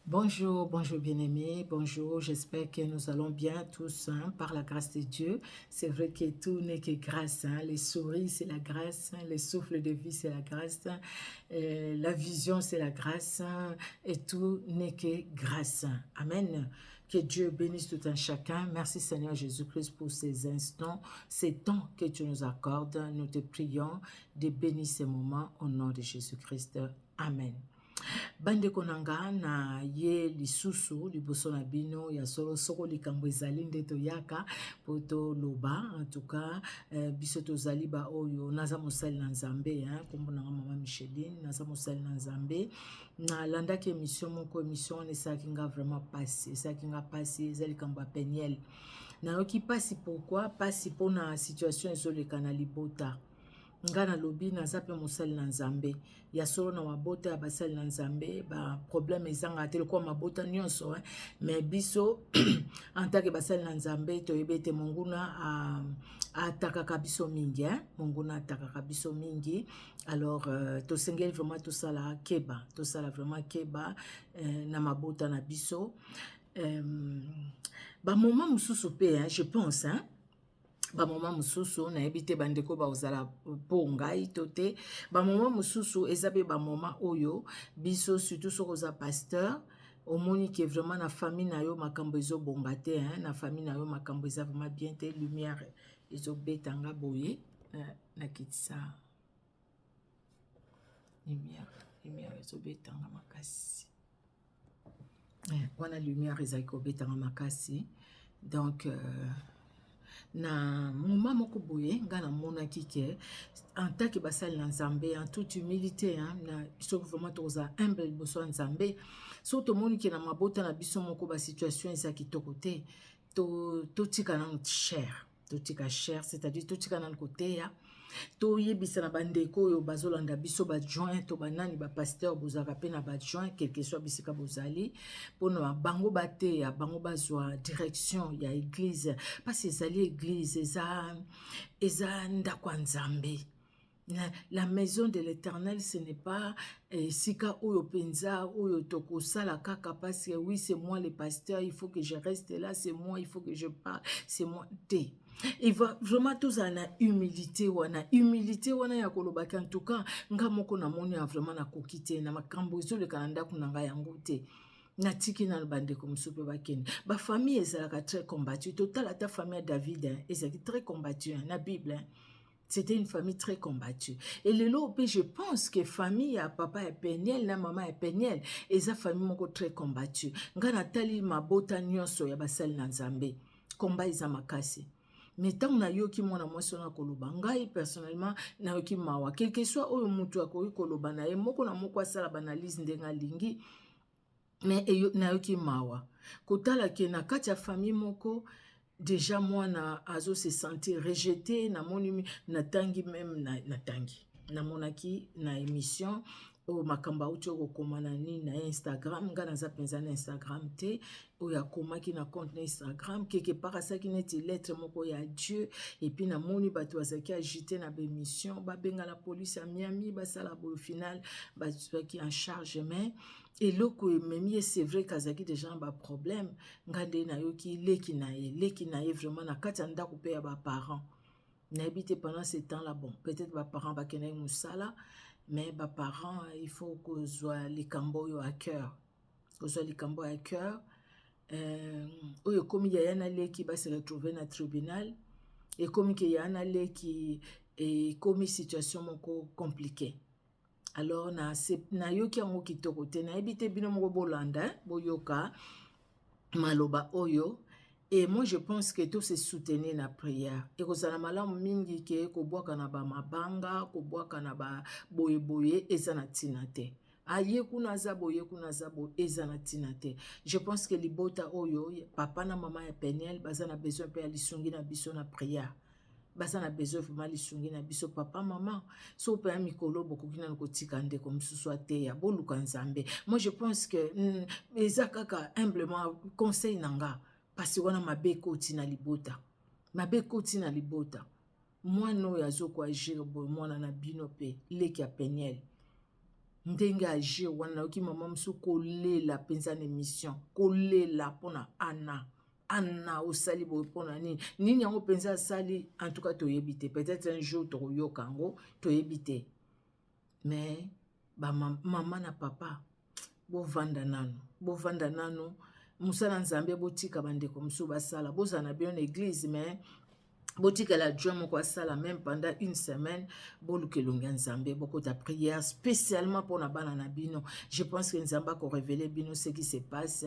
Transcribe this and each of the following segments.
Bonjour, bonjour bien-aimés, bonjour, j'espère que nous allons bien tous par la grâce de Dieu. C'est vrai que tout n'est que grâce, les souris c'est la grâce, les souffles de vie c'est la grâce, la vision c'est la grâce et tout n'est que grâce. Amen. Que Dieu bénisse tout un chacun. Merci Seigneur Jésus-Christ pour ces instants, ces temps que tu nous accordes. Nous te prions de bénir ces moments au nom de Jésus-Christ. Amen. Bandeko na nga na ye lisusu liboso na bino ya soko likambo ezali nde toyaka po toloba en tout cas biso tozali ba oyo naza mosali na Nzambe kombo na nga mama Micheline naza mosali na Nzambe nalandaki émission moko émission wana esalaki nga vraiment pasi esalaki nga pasi eza likambo ya peniel nayoki pasi pourquoi pasi mpona situation ezoleka na libota nga nalobi naza mpe mosali na Nzambe ya solo na mabota ya basali na Nzambe ba problème ezanga te lokola mabota nyonso mais biso en tant que basali na Nzambe toyebi ete monguna atakaka biso mingi monguna atakaka biso mingi alors tosengeli vraiment tosala keba tosala vraiment keba na mabota na biso ba moment mosusu mpe je pense ba moment mosusu nayebi te bandeko baozala mpo ngai to te ba moment mosusu eza pe ba moment oyo biso surtout soki oza pasteur omoni ke vraiment na famille na yo makambo ezobonga te na famille na yo makambo eza vraiment bien te lumière ezobetanga boye nakitisa lumière ezobetanga makasi wana lumière ezali kobetanga makasi donc na moment moko boye nga namonaki ke en tant que basali na Nzambe en toute humilité na soki vraiment tokozala humble liboso ya Nzambe soki tomoni ke na mabota na biso moko basituation eza kitoko te totika nanu cher totika cher c'est-à-dire totika nanu koteya toyebisa na bandeko oyo bazolanda biso bajoint to banani bapasteur bozalaka mpe na bajoint quelque soit bisika bozali mpona bango bateya bango bazwa direction ya église parce ezali église eza ndako ya Nzambe. La maison de l'Éternel, ce n'est pas sika oyo penza oyo tokosala kaka parce que oui c'est moi le pasteur, il faut que je reste là, c'est moi, il faut que je parle, c'est moi te. Il va vraiment tous na humilité wana ya kolobaki en tout cas nga moko na moni vraiment na kokite na makambo ezoleka na ndako na ngai yango te. Natiki na bandeko mosupe bakende ba famille ezalaka très combattue total ata famille David ezalaki très combattue na Bible c'était une famille très combattue. Et le lot, je pense que famille à papa et Peniel, na maman et Peniel, et sa famille moko très combattue. Nga natali mabota nyonso ya basali na Nzambe. Combat eza makasi. Mais tant na yoki mwana mwasi na koloba ngai personnellement na yoki mawa quel que soit oyo mutu akoki koloba na ye moko na moko asala banalise ndenga lingi mais na yoki mawa kotala ke na kati ya famille moko déjà moi azo se sentir rejeté na moni na tangi même na tangi na monaki na émission o makamba uti okokoma na nini na Instagram nga naza penza na Instagram te oyo akomaki na compte na Instagram quelque part asaki neti lettre moko ya Dieu et puis na moni bato bazaki agité na bémission babenga la police à Miami basala boyo final bazaki en charge mais eloko ememi c'est vrai kazaki déjà ba problème nga nde na yoki leki na ye vraiment na kati ya ndako pe ya ba parents nayebi te pendant ce temps là bon peut-être ba parents bakendaki mosala mais ba parents il faut kozwa likambo oyo à cœur kozwa likambo à cœur oyo ekomi yaya na leki basi retrouver na tribunal ekomi ke yaya na leki ekomi situation moko compliquée. Alors na yoki yango kitoko te nayebi te bino moko bolanda boyoka maloba oyo. Et moi je pense que tout se soutenir na prière et kozala malamu mingi ke kobwaka na ba mabanga kobwaka na ba boye eza na tina te aye kuna za boye eza na tina te. Je pense que libota oyo papa na mama ya Peniel baza na besoin pe ya lisungi na biso na prière baza na besoin vraiment lisungi na biso papa maman so pe ya mikolo bokoki na kotika ndeko mosusu ateya boluka Nzambe. Moi je pense que eza kaka humblement conseil nanga parce wana mabe ekoti na libota mwana oyo azokoagir boye mwana na bino mpe leki ya Peniel ndenge age wana nayoki mama mosusu kolela mpenza na émission kolela mpona ana osali boye mpona nini yango mpenza asali en tout cas toyebi te, peut-être un jour tokoyoka yango toyebi te, mais bamama na papa bovanda nanu mosala nzambe botika bandeko mosusu basala, bozala na bino na église mais botikala Dieu moko asala même pendant une semaine boluka elongi ya nzambe bokota prière spécialement mpona bana na bino. Je pense que nzambe akorévele bino ce qui se passe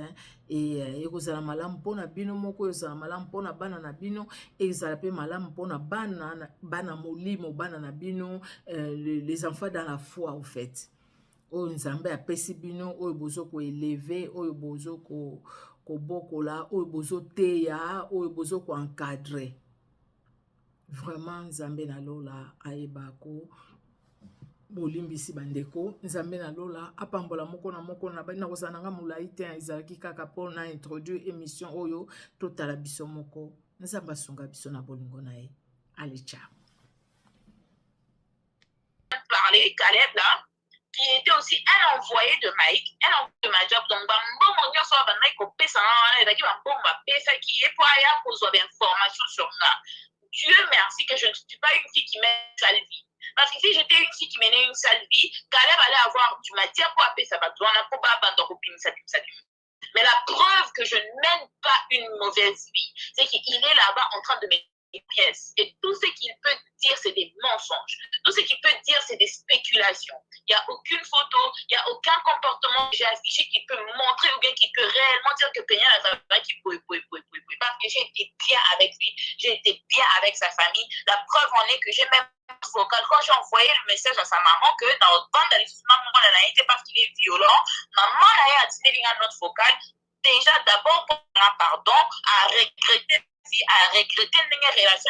et ekozala malamu mpona bino moko, ezala malamu mpona bana na bino, ezala mpe malamu mpona bana molimo bana na bino, les enfants dans la foi au fait oyo nzambe apesi bino, oyo bozo koeleve, oyo bozo kobokola, oyo bozo teya, oyo bozo koencadre. Vraiment nzambe na lola ayeba ko bolimbisi bandeko, nzambe na lola apambola moko na moko na bana kozala nanga molai te, ezalaki kaka mpona introduire émission oyo totala biso moko. Nzambe asunga biso na bolingo na ye. Allez, ciao. Parler Caleb là, qui était aussi un envoyé de Mike, un envoyé de Major. Donc, bon, on soit Mike au pesa, qui est pour aller pour information sur moi. Dieu merci que je ne suis pas une fille qui mène une sale vie. Parce que si j'étais une fille qui menait une sale vie, Caleb allait avoir du matière pour appeler sa bateau. On a pas abandonné. Mais la preuve que je ne mène pas une mauvaise vie, c'est qu'il est là-bas en train de mettre des pièces. Et tout ce qu'il peut dire, c'est des mensonges. Tout ce qu'il peut dire, c'est des spéculations. Il n'y a aucune photo, il n'y a aucun comportement que j'ai affiché qui peut montrer ou bien qui peut réellement dire que Peña n'a pas qui peut. Parce que j'ai été bien avec lui, j'ai été bien avec sa famille. La preuve en est que j'ai même vocal. Quand j'ai envoyé le message à sa maman que dans notre bande d'allaitement, parce qu'il est violent, maman a dit à notre vocal, déjà d'abord pour un pardon, à regretter une relation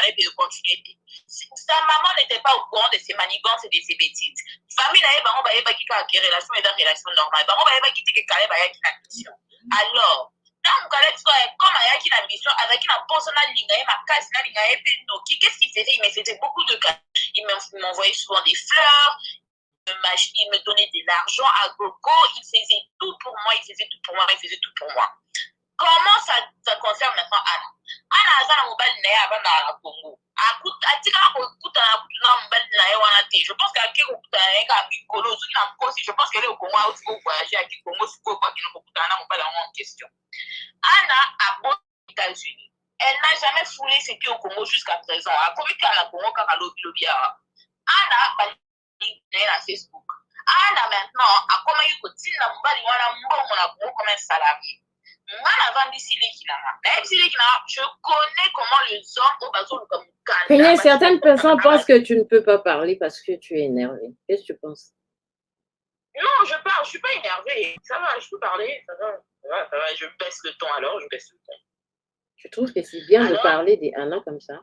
et de continuer. Sa maman n'était pas au courant de ses manigances et de ses bêtises. Famille n'a pas qui relation et une relation normale. Maman n'a qui dit que Caleb a une mission. Alors, quand Caleb soit comme a une mission avec une personnelle ligne, ma casse na ligne qu'est-ce qu'il faisait? Il me faisait beaucoup de cas. Il m'envoyait souvent des fleurs. Il me donnait de l'argent à gogo, il faisait tout pour moi, il faisait tout pour moi. Comment ça concerne maintenant Anna? Anna a un mobile n'a pas dans le Congo. Je pense qu'à qui je pense qu'elle est au Congo, il voyager à qui Congo, c'est quoi qui n'a en question. Anna a beau aux États-Unis. Elle n'a jamais foulé ses pieds au Congo jusqu'à présent. À combien de Congo quand elle a Anna à Facebook. Anna maintenant a comment il faut dire la mobile comme un salarié. Je connais comment les hommes au bateau comme Peña, certaines personnes pensent que tu ne peux pas parler parce que tu es énervé. Qu'est-ce que tu penses? Non, je parle, je suis pas énervée. Ça va, je peux parler, ça va. Je baisse le ton alors, je baisse le ton. Tu trouves que c'est bien de parler d'Anna comme ça?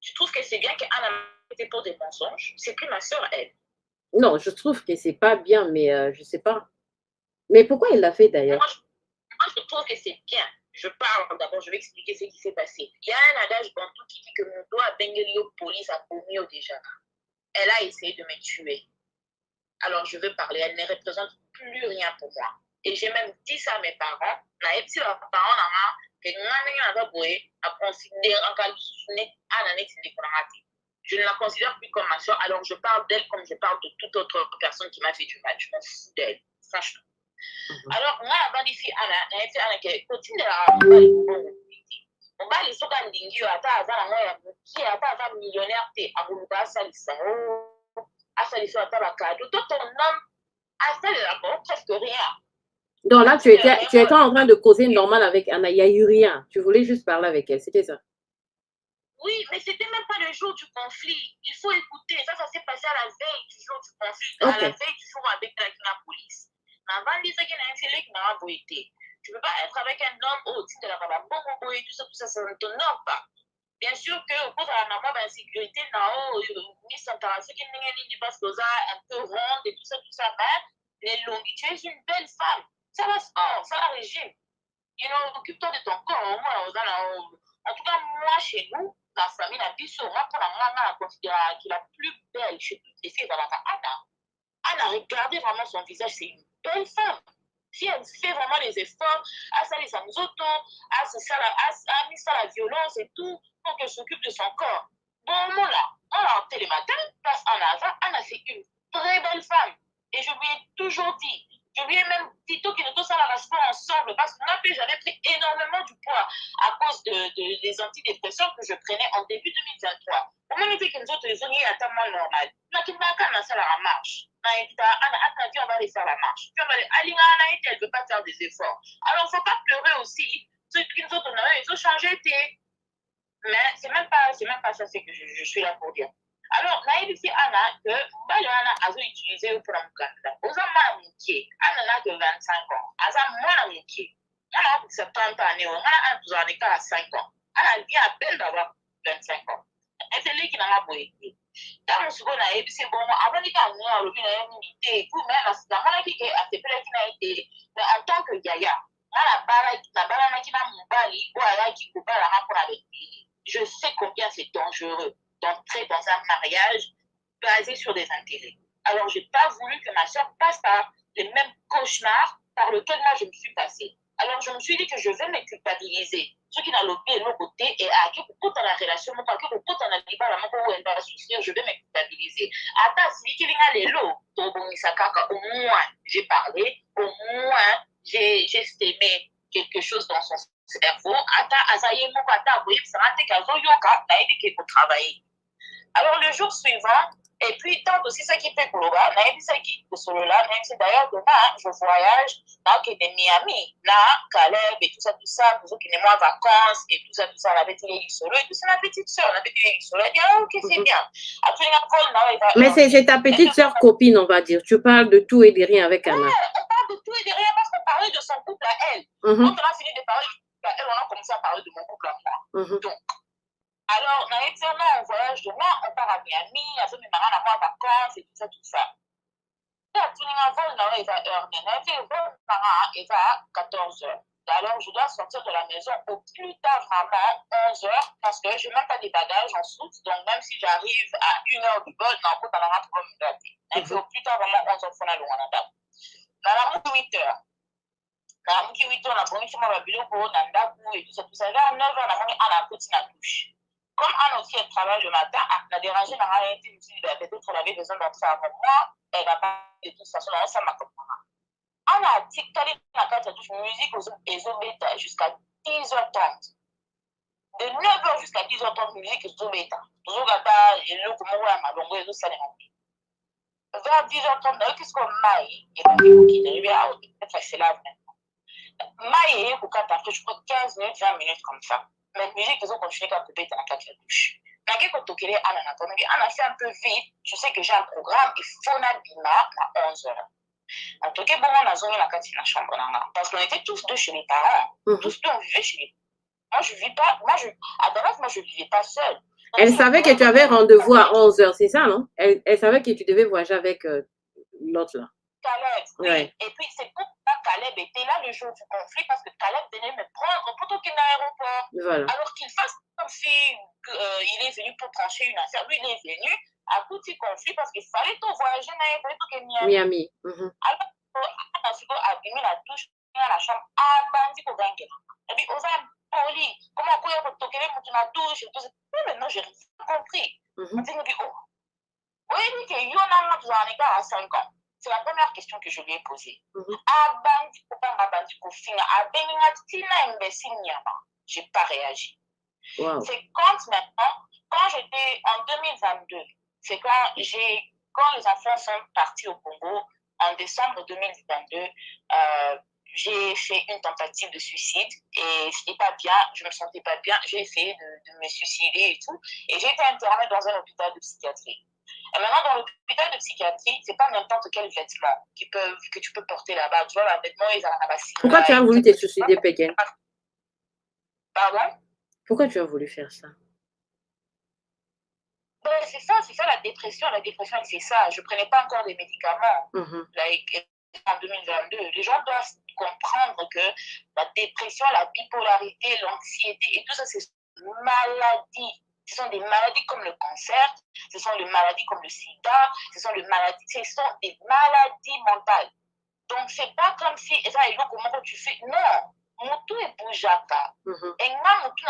Tu trouves que c'est bien qu'Anna était pour des mensonges? C'est plus ma soeur, elle. Non, je trouve que c'est pas bien, mais je sais pas. Mais pourquoi il l'a fait d'ailleurs? Moi, je trouve que c'est bien. Je parle d'abord, je vais expliquer ce qui s'est passé. Il y a un adage bantou qui dit que mon doigt bengelio police a commis déjà. Elle a essayé de me tuer. Alors je veux parler, elle ne représente plus rien pour moi. Et j'ai même dit ça à mes parents. Je ne la considère plus comme ma soeur, alors je parle d'elle comme je parle de toute autre personne qui m'a fait du mal. Je m'en fous d'elle, franchement. Alors, moi, avant d'ici, Anna, continue à on va les soka ndingi ata azala ngoya qui ata millionnaire te abuluka asalisa asalisa ata bakado tout ton homme asalisa presque rien. Donc là, tu étais en train de causer normal avec Anna, il n'y a eu rien. Tu voulais juste parler avec elle, c'était ça? Oui, mais c'était même pas le jour du conflit. Il faut écouter. Ça s'est passé à la veille du jour du conflit, à la veille du jour avec la police. Tu ne peux pas être avec un homme au titre de la bon et tout ça ne t'honore pas. Bien sûr que pour la maman d'insécurité, parce que ça un peu ronde et tout ça, mais les longues, tu es une belle femme. Ça va sport, ça va régime. Occupe-toi de ton corps. En tout cas, moi, chez nous, la famille n'a biso, moi, pour la maman, considère qu'il est la plus belle chez toutes les filles dans la Anna. Anna, regardez vraiment son visage, c'est une belle femme. Si elle fait vraiment les efforts, à ça les amzoto, à mis ça la violence et tout, pour qu'elle s'occupe de son corps. Bon, là, on l'a appelé le matin, place en avant, Anna, c'est une très belle femme. Et je lui ai toujours dit, je lui ai même dit tout qu'il nous tous à la respect ensemble, parce que moi, j'avais pris énormément du poids à cause des antidépresseurs que je prenais en début 2023. Au moment où nous autres, les ont tellement normal. Mais qui m'a quand ça la marche. On va aller faire la marche. Puis on va aller, elle ne veut pas faire des efforts. Alors, il ne faut pas pleurer aussi. Ceux qui nous autres, ils ont changé. Mais c'est même pas ça que je suis là pour dire. Alors, naïve ici, Anna, que Anna a utilisé pour un candidat. Aux hommes, Anna n'a que 25 ans. Asa moi, Anna a 70 années. Anna a 5 ans. Anna vient à peine d'avoir 25 ans. Et c'est lui qui n'a pas bougé. Dans le second, c'est bon. Avant de gagner, on a unité. Pour même, la maladie qui a été été, mais en tant que Yaya, la barre qui m'a moubali, ou à qui coupe la rapport avec lui. Je sais combien c'est dangereux d'entrer dans un mariage basé sur des intérêts. Alors, je n'ai pas voulu que ma soeur passe par les mêmes cauchemars par lesquels moi je me suis passée. Alors, je me suis dit que je vais me culpabiliser. Ceux qui n'ont l'autre de l'autre côté et à qui pour dans la relation, pour qui pour dans la débat, où elle va souffrir, je vais me culpabiliser. Attends, si qui vient les lots, au moins j'ai parlé, au moins j'ai estimé quelque chose dans son cerveau. Attends, azaye moko ata boye, ça m'a été kazo yoka, na ebi ke ko travailler. Alors, le jour suivant, et puis, tant aussi ça qui fait global, ça qui solo là, même si d'ailleurs demain, je voyage dans Miami, là, Caleb et tout ça, nous qui sommes en vacances et tout ça, la petite solo et tout ça, la petite soeur, la petite solo, elle dit, ah, ok, c'est bien. Mais c'est ta petite soeur copine, on va dire. Tu parles de tout et de rien avec Anna. Ouais, on parle de tout et de rien parce qu'on parlait de son couple à elle. Quand on a fini de parler de son couple à elle, on a commencé à parler de mon couple à moi. Donc, alors, on a été en voyage demain, on part à Miami, à ce moment là on a vacances et tout ça, tout ça. Et à tout le vol, il va heure, il va à 14h. Alors, je dois sortir de la maison au plus tard, vraiment, 11h, parce que je n'ai même pas des bagages en soute, donc même si j'arrive à 1h du vol, on peut aller pour me gratter. Donc, au plus tard, vraiment, 11h, il faut aller loin. Dans la route, 8h. Dans la route, 8h, on a promis sur ma bureau, on a un et tout ça, tout ça. Vers 9h, on a promis à la petite douche. Comme Anne aussi, elle travaille le matin, elle a dérangé dans la réalité, peut-être qu'elle avait besoin d'entrer avant moi, elle n'a pas de toute façon, ça m'a compris. Anne a dit qu'elle est dans la touche musique aux jusqu'à 10h30. De 9h jusqu'à 10h30, musique aux obéta. Toujours à ta, et le comment on a longué, tout ça, les remplis. Vers 10h30, qu'est-ce qu'on m'a dit? Et on dit, ok, peut-être c'est là maintenant. Maïe, pour quand après, je crois 15 minutes, 20 minutes comme ça. Mais la musique, ils ont continué à couper dans la douche. Quand on a fait un peu vite, je sais que j'ai un programme, il faut n'abîma à 11h. En tout cas, bon, on a zoné la carte dans la chambre. Parce qu'on était tous deux chez les parents. Tous deux, on vivait chez les parents. Moi, je ne vis pas. À Dallas, moi, je ne vivais pas seule. Elle savait que tu avais rendez-vous à 11h, c'est ça, non? Elle savait que tu devais voyager avec l'autre là. Caleb, oui. Ouais. Et puis, c'est pourquoi Caleb était là le jour du conflit, parce que Caleb venait me prendre pour qu'il y ait un aéroport. Voilà. Alors qu'il fasse comme si il est venu pour trancher une affaire. Lui, il est venu à tout ce conflit parce qu'il fallait tout voyager, mais il fallait tout qu'il y ait Miami. Alors, on a abîmé la douche, dans la chambre, à Bandi pour gagner. Et puis, on a poli. Comment on peut toquer la douche et tout ça. Mais maintenant, j'ai rien compris. On dit, oh. Oui, il dit qu'il y en a un écart à 5 ans. C'est la première question que je lui ai posée. Je n'ai pas réagi. Wow. C'est quand maintenant, quand j'étais en 2022, c'est quand les enfants sont partis au Congo, en décembre 2022, j'ai fait une tentative de suicide et ce n'était pas bien, je ne me sentais pas bien, j'ai essayé de me suicider et tout, et j'ai été internée dans un hôpital de psychiatrie. Et maintenant, dans l'hôpital de psychiatrie, ce n'est pas n'importe quel vêtement que tu peux porter là-bas. Tu vois, les vêtements, ils ont la Pourquoi tu as voulu te suicider, Pékin? Pardon? Pourquoi tu as voulu faire ça? Ben, c'est ça la dépression. La dépression, c'est ça. Je ne prenais pas encore des médicaments. En 2022, les gens doivent comprendre que la dépression, la bipolarité, l'anxiété et tout ça, c'est une maladie. Ce sont des maladies comme le cancer, ce sont des maladies comme le sida, ce sont des maladies mentales. Donc, c'est pas comme si, et ça, comment tu fais. Non, mon tout est pour Jaka. Et moi, mon tout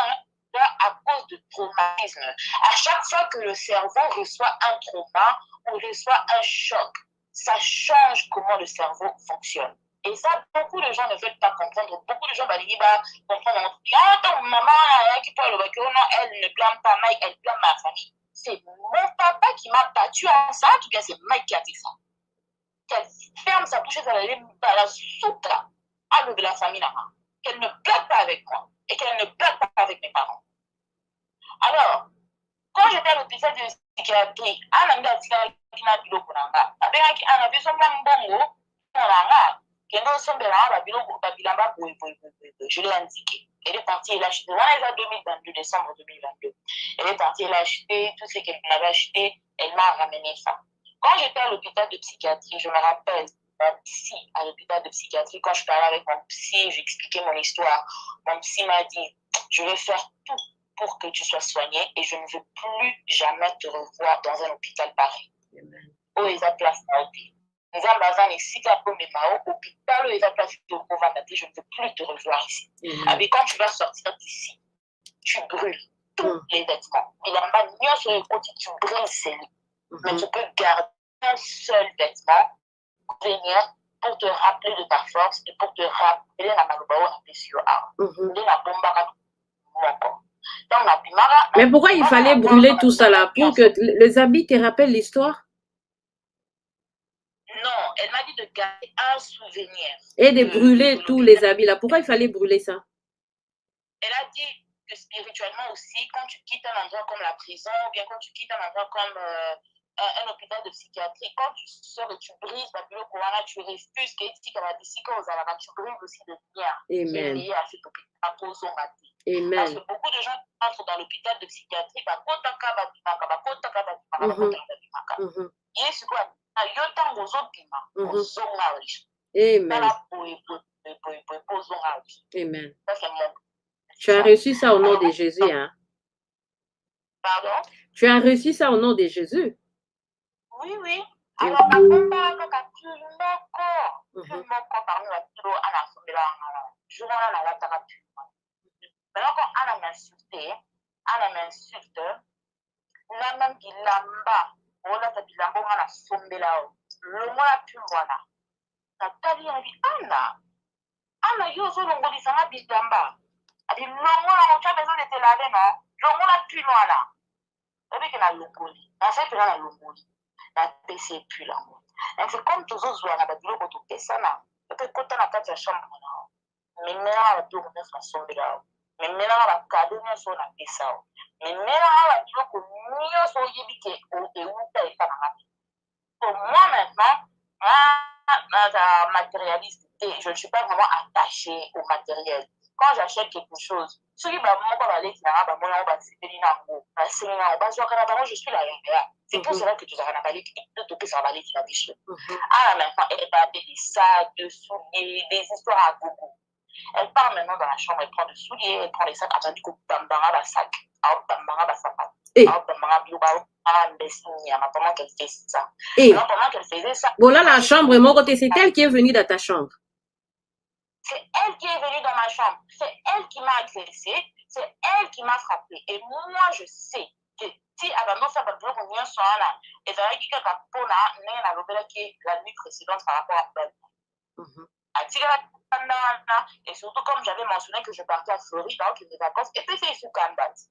à cause de traumatisme. À chaque fois que le cerveau reçoit un trauma ou reçoit un choc, ça change comment le cerveau fonctionne. Et ça, beaucoup de gens ne veulent pas comprendre. Beaucoup de gens vont comprendre. Ah, ton maman, elle ne blâme pas Mike, elle blâme ma famille. C'est mon papa qui m'a battu en ça, en tout cas, c'est Mike qui a fait ça. Qu'elle ferme sa bouche, elle à la soupe à l'eau de la famille là, qu'elle ne blague pas avec moi et qu'elle ne blague pas avec mes parents. Alors, quand j'étais à l'hôpital de psychiatrie, je l'ai indiqué. Elle est partie, elle a acheté, elle est 2022, décembre 2022. Elle est partie, elle a acheté tout ce qu'elle m'avait acheté, elle m'a ramené ça. Quand j'étais à l'hôpital de psychiatrie, je me rappelle, mon psy à l'hôpital de psychiatrie, quand je parlais avec mon psy, j'expliquais mon histoire. Mon psy m'a dit, je vais faire tout pour que tu sois soigné et je ne veux plus jamais te revoir dans un hôpital pareil. Où est la place d'hôpital? Nous avons besoin ici pour mes mains, hôpital où est la place de je ne veux plus te revoir ici. Et quand tu vas sortir d'ici, tu brûles tous les vêtements. Il a pas mieux sur le côté, tu brûles ces lits. Mais tu peux garder un seul vêtement pour venir, pour te rappeler de ta force et pour te rappeler la malobao à tes yeux. Mais pourquoi il fallait brûler tout ça là? Pour que les habits te rappellent l'histoire? Non, elle m'a dit de garder un souvenir. Et de brûler tous les habits là. Pourquoi il fallait brûler ça? Elle a dit que spirituellement aussi, quand tu quittes un endroit comme la prison, ou bien quand tu quittes un endroit comme un hôpital de psychiatrie, quand tu sors et tu brises la bureau corona, tu refuses que tu brises aussi le lien qui est lié à cet hôpital. Parce que beaucoup de gens entrent dans l'hôpital de psychiatrie, et ce quoi? Amen. Tu as reçu ça au nom de Jésus, hein? Pardon? Tu as reçu ça au nom de Jésus? Oui, oui. Alors, parmi la maintenant, quand Anna m'insulte, la même qui lamba, on a fait lamba, on a sombé là-haut. Le mot la plus voilà. Nathalie a dit Anna, yo, so longo di sanga bilamba. A dit longo la, on a besoin de te laver, non? Longo la plus loin là. Et puis, la longoli. La fait que la longoli. La PC plus là. Donc, c'est comme tous autres, on a dit que tu fais ça là. Et puis, quand on a fait la chambre là, mais maintenant, la tour neuf la sombé là. Mais maintenant, la cadeau neuf on a fait ça. Mais maintenant, la tour que nous sommes yébité et où t'as été dans pour moi maintenant, matérialiste, et je ne suis pas vraiment attachée au matériel. Quand j'achète quelque chose, je suis là, je suis là. C'est pour cela que tu as parlé de tout ça, ah, maintenant, elle va des sacs, des souliers, des histoires à gogo. Elle part maintenant dans la chambre, elle prend des souliers, elle prend les sacs, elle dit que Bambara va sac, Bambara va sac. Pendant qu'elle fait ça. Alors, pendant qu'elle faisait ça. Bon, là, la chambre, mon côté, c'est elle qui est venue dans ta chambre. C'est elle qui est venue dans ma chambre. C'est elle qui m'a agressée. C'est elle qui m'a frappée. Et moi, je sais que si avant ça va bloquer on soit là, et ça va dire que la nuit précédente par rapport à et surtout comme j'avais mentionné que je partais à Floride, donc mes vacances, et puis c'est sous Canada. C'est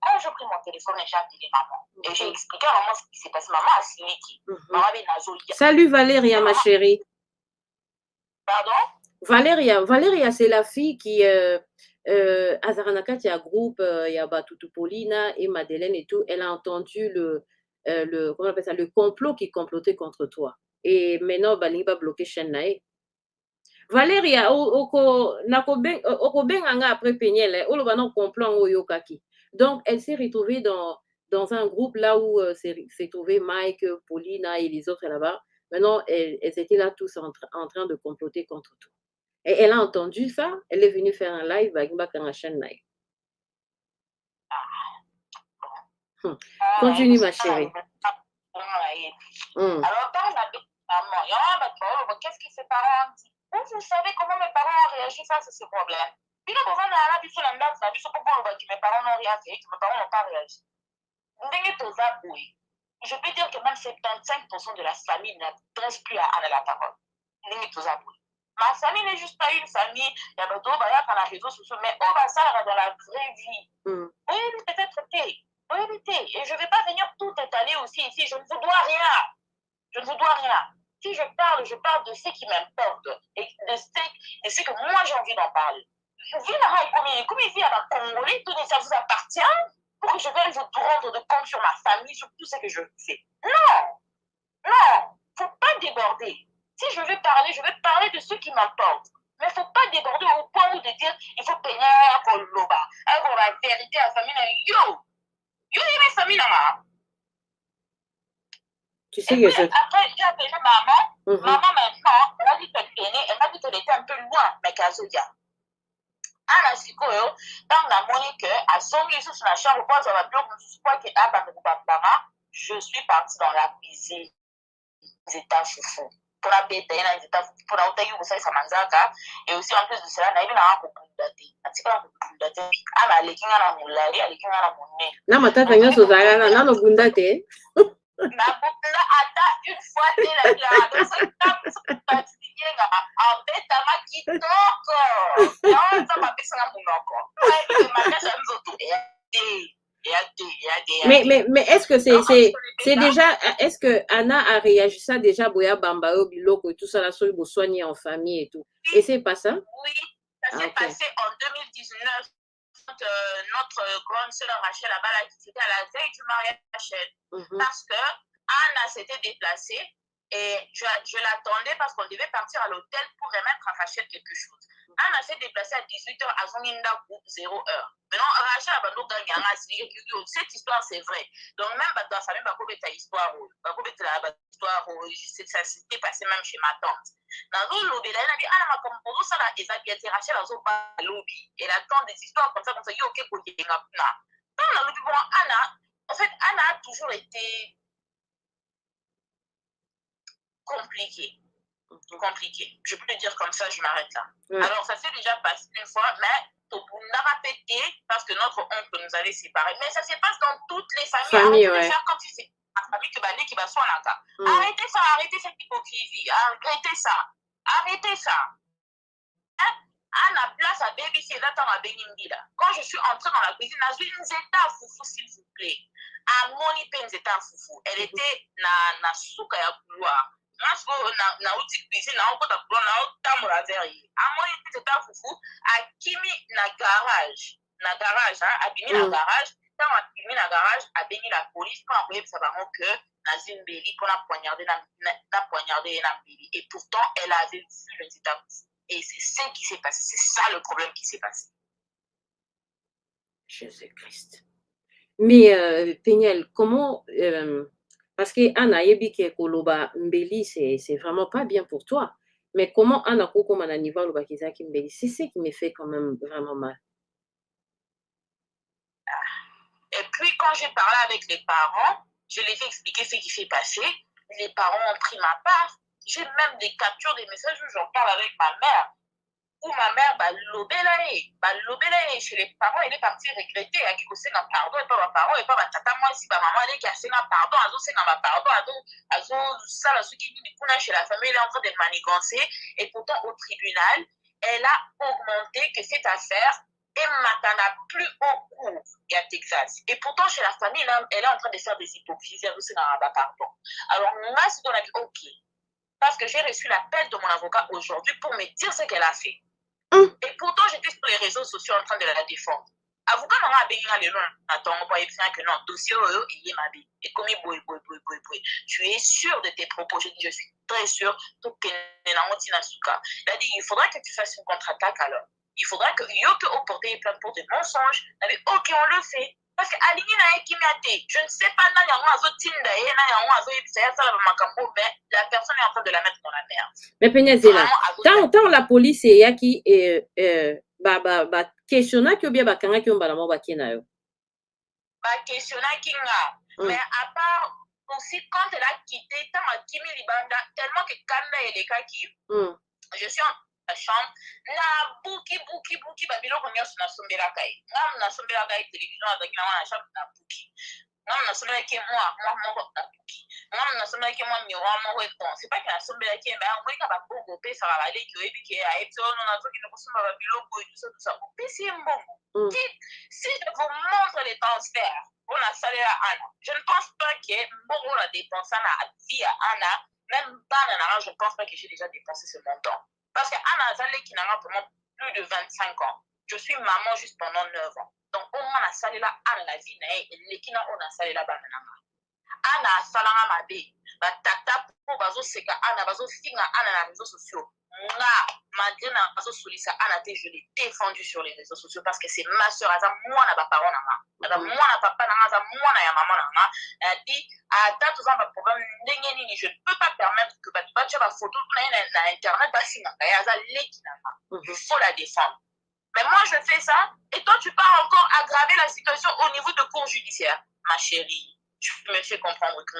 quand j'ai pris mon téléphone et j'ai appelé maman. Et j'ai expliqué à maman ce qui s'est passé. Maman a signé qui. Salut Valéria, ma chérie. Pardon? Valéria, c'est la fille qui Azaranaka, il y a groupe, il y a Batutu Paulina et Madeleine et tout. Elle a entendu comment on appelle ça, le complot qui complotait contre toi. Et maintenant, Balingi va bloquer Chennae. Valéria, après Peñel, donc elle s'est retrouvée dans un groupe là où s'est trouvé Mike, Paulina et les autres là-bas. Maintenant, elles étaient là tous en train de comploter contre toi. Et elle a entendu ça, elle est venue faire un live avec ma chaîne live. Continue, ma chérie. Alors, quand on a dit maman, il y a un qu'est-ce que ses parents ont dit? Vous savez comment mes parents ont réagi face à ce problème? Puis là, mes parents n'ont rien fait, mes parents n'ont pas réagi. Je peux dire que même 75% de la famille n'adresse plus à Anna la parole. Ma famille n'est juste pas une famille, il y a d'autres dans les réseaux sociaux, mais on va ça dans la vraie vie. Oui, peut-être et je ne vais pas venir tout étaler aussi ici, je ne vous dois rien. Je ne vous dois rien. Si je parle de ce qui m'importe et de ce que moi j'ai envie d'en parler. Comme ici à la Congolais, tout ça vous appartient pour que je vienne vous rendre de compte sur ma famille, sur tout ce que je fais. Non, il ne faut pas déborder. Si je veux parler de ce qui m'importe. Mais il ne faut pas déborder au point où de dire il faut payer pour l'oba, pour la vérité à la famille. Yo, mes familles là. Tu sais que après, j'ai appelé maman. Maman, maintenant, elle m'a dit qu'elle était un peu loin, mais qu'elle se dit. Ana sikoyo, dans la monnaie que, à son lieu sur la chambre, je suis partie dans la cuisine. Des états foufou. Pour la bête, il y a des états foufou. Pour la haute, il y a des samanzaka. Et aussi, en plus de cela, il y a un peu de daté. Un petit peu de daté. Ah, mais les kinga na moulari, les kinga na moulé. Non, mais t'as fait un sozara, non, non, bundate. Na bunda ata une fois de la vie. Donc, ça, c'est pas en bête, à ma kitoko. Non, ça m'a fait ça mon encore. Ouais, le magasin, nous autres. Mais est-ce que c'est déjà, est-ce que Anna a réagi ça déjà, Boya Bambao, Biloko et tout ça, là, sur le soigner en famille et tout? Et c'est pas ça? Oui, ça s'est passé en 2019. Notre grande sœur Rachel Abala, qui était à la veille du mariage Rachel, parce que Anna s'était déplacée et je l'attendais parce qu'on devait partir à l'hôtel pour remettre à Rachel quelque chose. Anna s'est déplacée à 18h à Zonginda pour 0h. Maintenant, Rachel Abalo gagne cette histoire, c'est vrai. Donc, même dans sa famille, ta histoire, ça s'était passé même chez ma tante. Dans le lobby, elle a dit, Anna, comme pour ça, Rachel a lobby. Elle attend des histoires comme ça, ok, dans le lobby, Anna, en fait, Anna a toujours été compliquée. Je peux le dire comme ça, je m'arrête là. Alors, ça s'est déjà passé une fois, mais on a répété parce que notre oncle nous avait séparés. Mais ça se passe dans toutes les familles. Arrêtez de faire comme si c'est la famille qui va soit là. Arrêtez cette hypocrisie. Arrêtez ça. À la place à baby, c'est là dans ma bénindila. Quand je suis entrée dans la cuisine, j'ai une zeta foufou, s'il vous plaît. À Moni Pen zeta foufou. Elle était na souka ya couloir. Na outil cuisine, na okota couloir, na otamura verrier. À Moni Pen zeta foufou, à Kimi na garage. Na garage, hein, à Bini na garage. Quand on a Kimi na garage, à Bini la police, quand on a pris ça vraiment que na Zimbeli, qu'on a poignardé na Mbeli. Et pourtant, elle avait vu le zeta foufou. Et c'est ce qui s'est passé. C'est ça le problème qui s'est passé. Jésus-Christ. Mais, Péniel, comment... parce que Anna Yebike Koloba Mbeli, c'est vraiment pas bien pour toi. Mais comment Anna Koko Mananiva Loba Kizaki Mbeli, c'est ce qui me fait quand même vraiment mal. Et puis, quand j'ai parlé avec les parents, je les ai expliqué ce qui s'est passé. Les parents ont pris ma part. J'ai même des captures des messages où j'en parle avec ma mère. Où ma mère, chez les parents, elle est partie regretter. Elle a dit que c'est un pardon, et pas ma parent, et pas ma tata, moi, si ma maman, elle est qui a fait un pardon, c'est un pardon, ça, la suite qui dit, chez la famille, elle est en train de manigancer. Et pourtant, au tribunal, elle a augmenté que cette affaire est maintenant plus au cours à Texas. Et pourtant, chez la famille, elle est en train de faire des hypocrisies, c'est un pardon. Alors, moi, c'est dans la vie, ok. Parce que j'ai reçu l'appel de mon avocat aujourd'hui pour me dire ce qu'elle a fait. Et pourtant, j'étais sur les réseaux sociaux en train de la défendre. Avocat, maman a béni à l'élan. Attends, on va y faire que non, dossier, il est ma vie. Et comme il boue. Tu es sûr de tes propos? Je dis, je suis très sûr. Il a dit, il faudra que tu fasses une contre-attaque alors. Il faudra que Yoko ait porté plainte pour des mensonges. Il a dit, ok, on le fait. Parce que je ne sais pas, mais la personne est en train de la mettre dans la merde. Mais Péniel, tant la police eyaki bakestionnaki obie bakangaki yo mbala moko bakie na yo bakestionnaki nga mais à part aussi quand elle a quitté ntango akimi libanda tellement que kanda elekaki je suis en la chambre na buki babiloko nyonso nasombelaka ye ngam nasombelaka ye télévision azalaki nango na chambre na buki ngam nasombelaki mwa moko na buki ngam nasombelaki mwa miroir moko bon c'est pas que nasombelaki ye mais amoyika babongo opesaka baleki oyebi ke ayebi so ono nazokende kosomba babiloko tusa opesi ye mbongo si je vous montre les transferts on a salaire à Anna. Je ne pense pas que on a dépensé la vie à Anna, même pas dans je ne pense pas que j'ai déjà dépensé ce montant. Parce que Anna Zalé qui n'a pendant plus de 25 ans. Je suis maman juste pendant 9 ans. Donc, on a salé là Anna la vie, et qui on a salé là-bas maintenant. Anna salama ma bé. Tata pour bazo seka Anna bazo finga Anna na réseaux sociaux. Malgré na bazo solisa Anna je l'ai défendu sur les réseaux sociaux parce que c'est ma soeur aza moi na ba parents na nga. Moi na papa na nga aza moi na ya maman na nga. Elle dit ata tout ça ba problème ndenge nini je ne peux pas permettre que ba tu ba photo na internet ba singa ya aza leki na nga. Il faut la défendre. Mais moi je fais ça et toi tu pars encore aggraver la situation au niveau de cour judiciaire. Ma chérie. Tu me fais comprendre que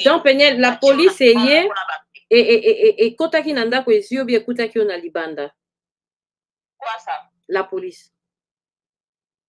donc Peniel, la police eye et kotaki na ndako esi obi ekutaki yo na libanda. Quoi ça? La police.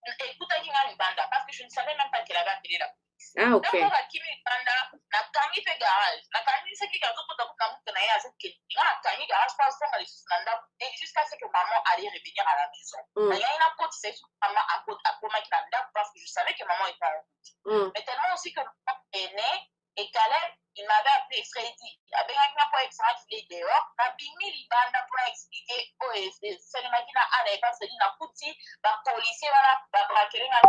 Ekutaki nga libanda parce que je ne savais même pas qu'elle avait appelé la police. Ah ok. Donc akimi libanda na kangi pe garage. Na kangi ce qui gazo kota kuta mutu na ya zeke. Na kangi garage pas songa les sous nanda et jusqu'à ce que maman allait revenir à la maison. Il y a une apôtre c'est maman à koma qui nanda parce que je savais que maman était en route. Mais tellement aussi que maman est née et Caleb il m'avait appelé Freddy. Il avait un pour expliquer dehors. Na bimi libanda pour expliquer oh c'est le maki na ana et pas Freddy na kuti ba policier voilà ba braquer na.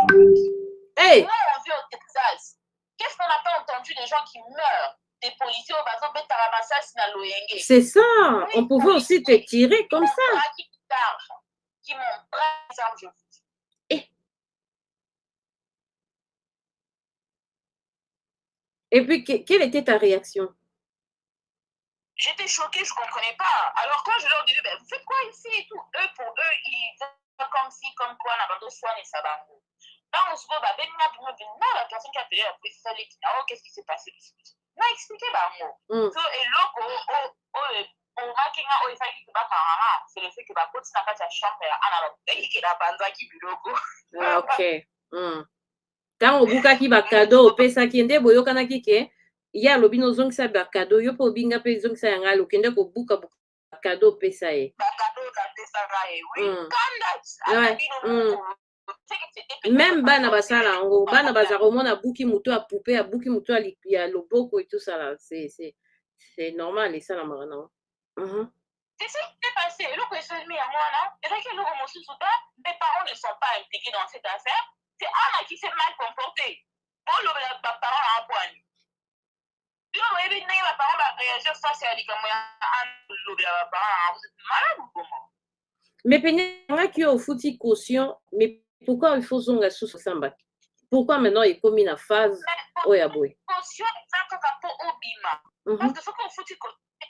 Hey! Nous, on vit au Texas. Qu'est-ce qu'on n'a pas entendu des gens qui meurent? Des policiers au bateau Betaramassas na Loyenge. C'est ça. Oui, on pouvait aussi te tirer comme ça. Qui m'ont pris les armes, je vous dis. Et puis, quelle était ta réaction? J'étais choquée, je ne comprenais pas. Alors, quand je leur disais, ben, vous faites quoi ici et tout? Eux, pour eux, ils font comme si, comme quoi, on a besoin de soigner ça. Là, on se voit, la personne qui a appelé la police, qu'est-ce qui s'est passé? Non, expliquez, moi. Et l'autre, c'est le fait que ma côte n'a pas sa chambre ah, ok. Tant obukaki ba cadeau opesaki nde boyokanaki ke ya lobi nozongisa ba cadeau yo po binga pe zongisa yanga lokende ko buka cadeau opesa ye. Ba cadeau opesa ye. Oui. Même bana basala ngo bana bazaka omona buki muto a poupée a buki muto ya loboko et tout ça là c'est normal et ça la marana. C'est ce qui s'est passé. Le question est mis à moi là. Et là que mes parents ne sont pas impliqués dans cette affaire. C'est Anna qui s'est mal comportée. Pour le parent à un point. Puis on va éviter les parents va réagir face à l'icamouya le parent. Vous êtes malade ou comment? Mais Pénéra qui a au foutu caution, mais pourquoi il faut zonga sous samba? Pourquoi maintenant il est comme une phase oyaboy? Caution est un peu au bima. Parce que ce qu'on fout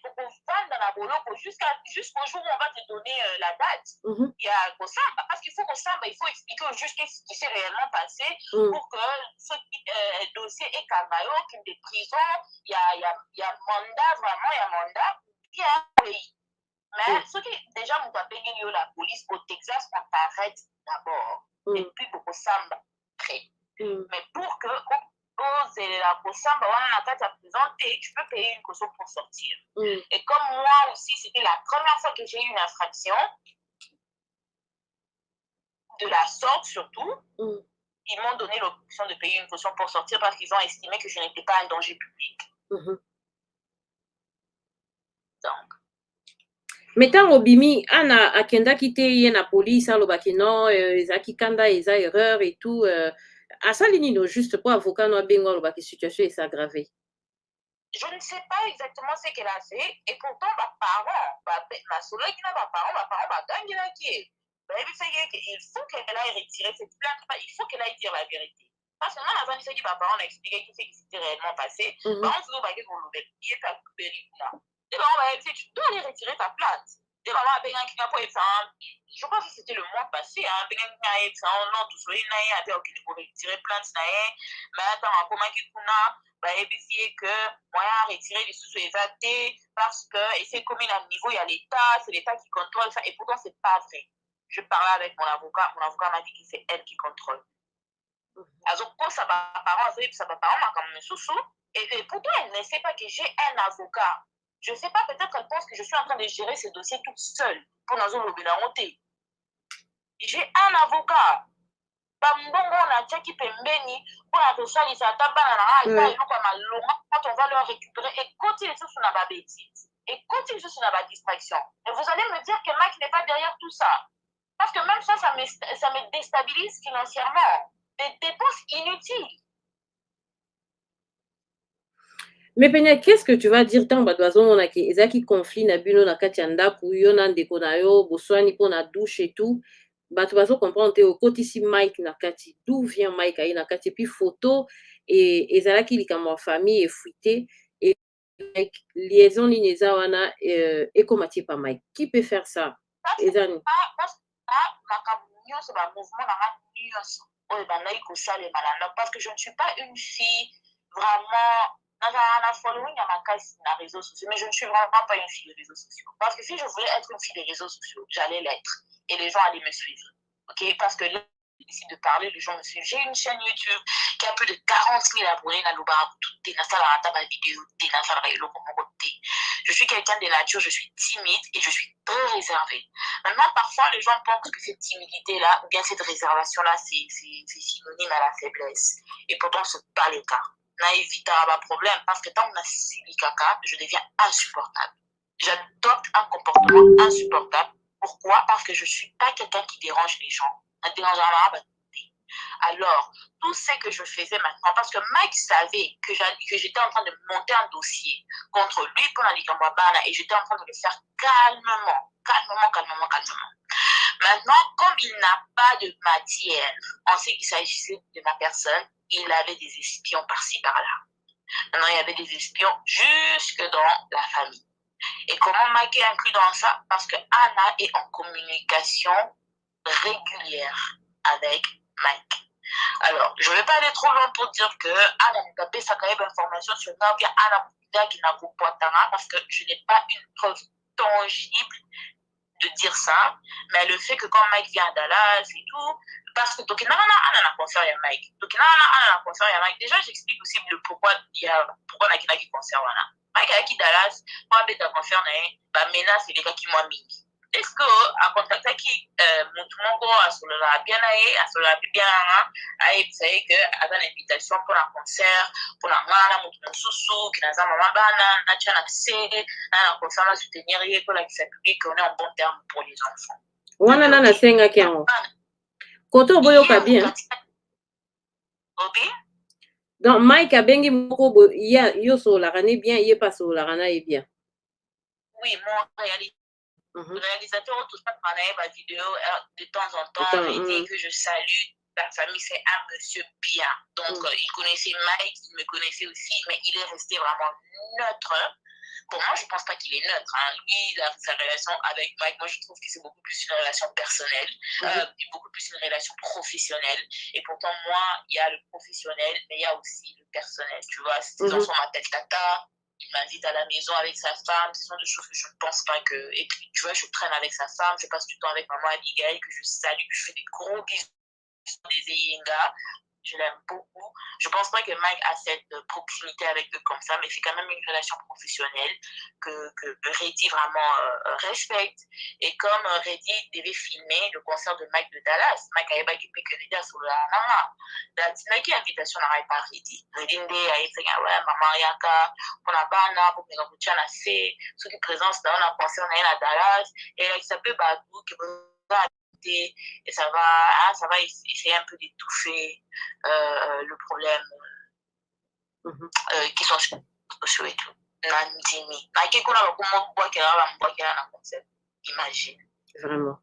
pour qu'on vende dans la boloko jusqu'au jour où on va te donner la date. Il y a Kosamba, parce qu'il faut Kosamba, il faut expliquer au juge ce qui s'est réellement passé pour que ce dossier est calmé, qu'il y ait des prisons, il y a mandat, vraiment, il y a mandat, il y a un pays. Mais ce qui déjà nous a payé la police au Texas, on t'arrête d'abord. Et puis pour Kosamba, après. Mais pour que la Kosamba, on a qu'à présenter, tu peux payer une caution pour sortir. Et comme moi aussi, c'était la première fois que j'ai eu une infraction, de la sorte surtout, ils m'ont donné l'option de payer une caution pour sortir parce qu'ils ont estimé que je n'étais pas un danger public. Donc. Mais tant obimi, Anna akenda kite ye na police alobaki non, ezaki kanda eza erreur et tout. Asalini no juste pour avocat no bengo alobaki situation est aggravée. Je ne sais pas exactement ce qu'elle a fait et pourtant ma parent, ma soeur qui n'a pas parent, ma gangue là qui est. Il faut qu'elle aille retirer cette plainte, il faut qu'elle aille dire la vérité. Parce que moi, la famille, c'est qui, papa, on a expliqué qui s'était réellement passé. On se dit, bah, qu'est-ce qu'on l'ouvre? Il est à Péricula. Et ben, on va dire, tu dois aller retirer ta plainte. Et maman, je pense que c'était le mois passé, hein, non, tout ça, il y a retirer plainte, mais attends, comment qu'il bah, essayer que moyen retirer les sous exactés parce que et c'est comme à niveau il y a l'État, c'est l'État qui contrôle ça et pourtant c'est pas vrai. Je parlais avec mon avocat m'a dit que c'est elle qui contrôle. Alors quand ça va parents comme mes sous et pourtant elle ne sait pas que j'ai un avocat. Je sais pas, peut-être elle pense que je suis en train de gérer ces dossiers toute seule pour nous le j'ai un avocat. Bambongo na tchaki pembeni pour la tosalisa tabana na ita eloko ya malonga quand on va leur récupérer et continuer sur la bêtise et continuer sur la distraction. Et vous allez me dire que Mike n'est pas derrière tout ça. Parce que même ça me déstabilise financièrement. Des dépenses inutiles. Mais Penya, qu'est-ce que tu vas dire tant badoison on a qui ezaki conflit na bino na kati ya ndako yo na ndeko na yo boswani po na douche et tout. Bato bazo comprendre te okotisi Mike na kati. D'où vient Mike ayi na kati? Et puis photo et ezalaki likambo ya famille effuité et like, liaison ligne eza wana ekomati pa Mike. Qui peut faire ça? Ezani. Parce que je ne suis pas une fille vraiment following à ma case sur les réseaux sociaux, mais je ne suis vraiment pas une fille des réseaux sociaux. Parce que si je voulais être une fille des réseaux sociaux, j'allais l'être. Et les gens allaient me suivre. Ok? Parce que là, ici de parler, les gens me suivent. J'ai une chaîne YouTube qui a plus de 40 000 abonnés. Je suis quelqu'un de nature, je suis timide et je suis très réservée. Maintenant, parfois, les gens pensent que cette timidité-là, ou bien cette réservation-là, c'est synonyme à la faiblesse. Et pourtant, ce n'est pas le cas. On évite un problème parce que tant qu'on a subi caca, je deviens insupportable. J'adopte un comportement insupportable. Pourquoi? Parce que je ne suis pas quelqu'un qui dérange les gens. Alors, tout ce que je faisais maintenant, parce que Mike savait que j'étais en train de monter un dossier contre lui pour la Likambabana et j'étais en train de le faire calmement. Maintenant, comme il n'a pas de matière en ce qu'il s'agissait de ma personne, il avait des espions par-ci, par-là. Maintenant, il y avait des espions jusque dans la famille. Et comment Mike est inclus dans ça? Parce que Anna est en communication régulière avec Mike. Alors, je ne vais pas aller trop loin pour dire que Anna n'a tapé sa carrière d'information sur moi, bien Anna qui n'a pas parce que je n'ai pas une preuve tangible de dire ça, mais le fait que quand Mike vient à Dallas et tout, parce que Anna n'a concert à Mike. Anna n'a concert à Mike. Déjà, j'explique aussi le pourquoi on a qui concert Anna. Mike a qui Dallas, moi, avec un concert, bah, menace et les gars qui m'ont mis. Est-ce que, à contacter qui, mon à Solara bien, a essayé que, avec une invitation pour un concert, pour la mana, mon sousou, qui n'a pas maman, n'a pas un concert à soutenir, pour la public, on est en bon terme pour les enfants. Wana na senga kiango. Koto boyoka bien. Ok? Donc Mike abengi moko yo solara ne bien, yé pas solara na e bien. Oui, mon réalisateur, tout ça, ma vidéo de temps en temps, il dit que je salue la famille, c'est un monsieur bien. Donc, il connaissait Mike, il me connaissait aussi, mais il est resté vraiment neutre. Pour moi, je ne pense pas qu'il est neutre. Hein. Lui, sa relation avec Mike, moi, je trouve que c'est beaucoup plus une relation personnelle, beaucoup plus une relation professionnelle. Et pourtant, moi, il y a le professionnel, mais il y a aussi le personnel. Tu vois, ses enfants m'appellent Tata. Il m'invite à la maison avec sa femme. Ce sont des choses que je ne pense pas que... Et puis, tu vois, je traîne avec sa femme. Je passe du temps avec maman Abigail, que je salue, que je fais des gros bisous des Eyenga. Je l'aime beaucoup. Je ne pense pas que Mike a cette proximité avec eux comme ça, mais c'est quand même une relation professionnelle que Reddy vraiment respecte. Et comme Reddy devait filmer le concert de Mike de Dallas, Mike a évacué que Reddy a sur la maman. Donc, il y a une invitation à par Reddy. Reddy a dit, maman, yaka, pour la bana, pour que nous puissions assez, ceux qui présentent dans un concert à Dallas, et il s'appelle Badou, qui et ça va essayer un peu d'étouffer le problème qui sont sociaux et tout. Vraiment.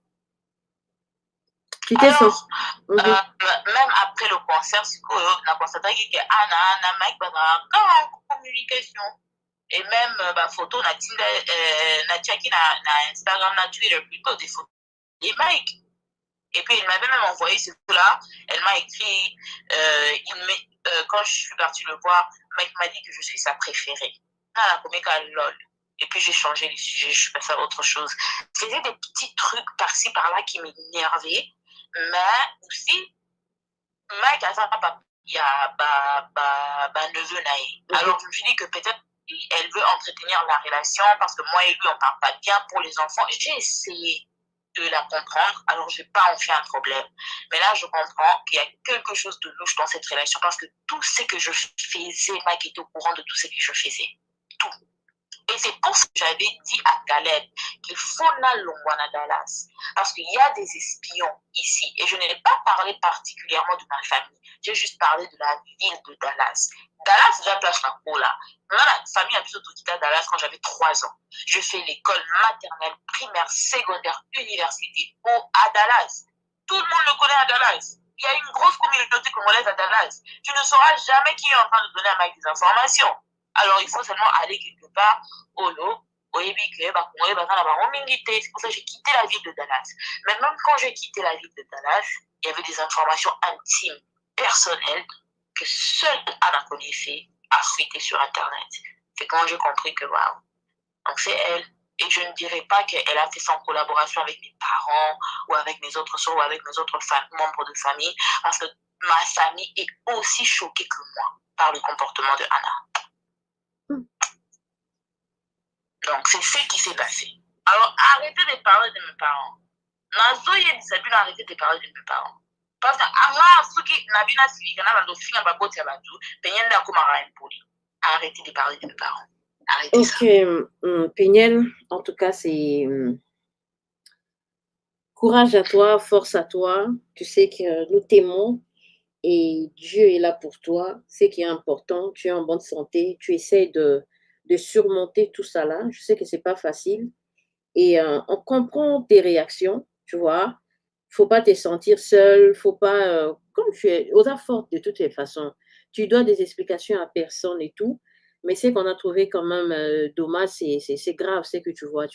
Tu t'es senti. Même après le concert, on a constaté que Anna, Mike, en communication. Et même photo, on a checké na Instagram, na Twitter, plutôt des photos. Et Mike. Et puis, il m'avait même envoyé ce coup-là. Elle m'a écrit, quand je suis partie le voir, Mike m'a dit que je suis sa préférée. Ah, lol. Et puis, j'ai changé les sujets, je suis passée à autre chose. C'était des petits trucs par-ci, par-là qui m'énervaient. Mais aussi, Mike a ça, il y a neveu naïf. Alors, je me suis dit que peut-être elle veut entretenir la relation parce que moi et lui, on parle pas bien pour les enfants. J'ai essayé de la comprendre, alors je n'ai pas en fait un problème. Mais là, je comprends qu'il y a quelque chose de louche dans cette relation parce que tout ce que je faisais, Mike était au courant de tout ce que je faisais. Tout. Et c'est pour ça que j'avais dit à Caleb qu'il faut l'Ongwana Dallas. Parce qu'il y a des espions ici. Et je n'ai pas parlé particulièrement de ma famille. J'ai juste parlé de la ville de Dallas. Dallas, j'ai place la cola. Moi, la famille a plutôt quitté à Dallas quand j'avais 3 ans. Je fais l'école maternelle, primaire, secondaire, université à Dallas. Tout le monde le connaît à Dallas. Il y a une grosse communauté congolaise à Dallas. Tu ne sauras jamais qui est en train de donner à Mike des informations. Alors, il faut seulement aller quelque part au lot. C'est pour ça que j'ai quitté la ville de Dallas. Mais même quand j'ai quitté la ville de Dallas, il y avait des informations intimes, personnelles, que seule Anna connaissait, a fuité sur Internet. C'est quand j'ai compris que, waouh, donc c'est elle. Et je ne dirais pas qu'elle a fait ça en collaboration avec mes parents ou avec mes autres soeurs ou avec mes autres membres de famille, parce que ma famille est aussi choquée que moi par le comportement de Anna. Donc, c'est ce qui s'est passé. Alors, arrêtez de parler de mes parents. Nazoye Sabine, arrêtez de parler de mes parents. Parce que, arrêtez de parler de mes parents. Arrêtez ça. Ok, Péniel, en tout cas, c'est courage à toi, force à toi. Tu sais que nous t'aimons et Dieu est là pour toi. Ce qui est important, tu es en bonne santé, tu essaies de surmonter tout ça là. Je sais que c'est pas facile et on comprend tes réactions, tu vois. Faut pas te sentir seul, faut pas, comme tu es aux forte de toutes les façons, tu dois des explications à personne et tout. Mais ce qu'on a trouvé quand même dommage, c'est grave ce que tu vois.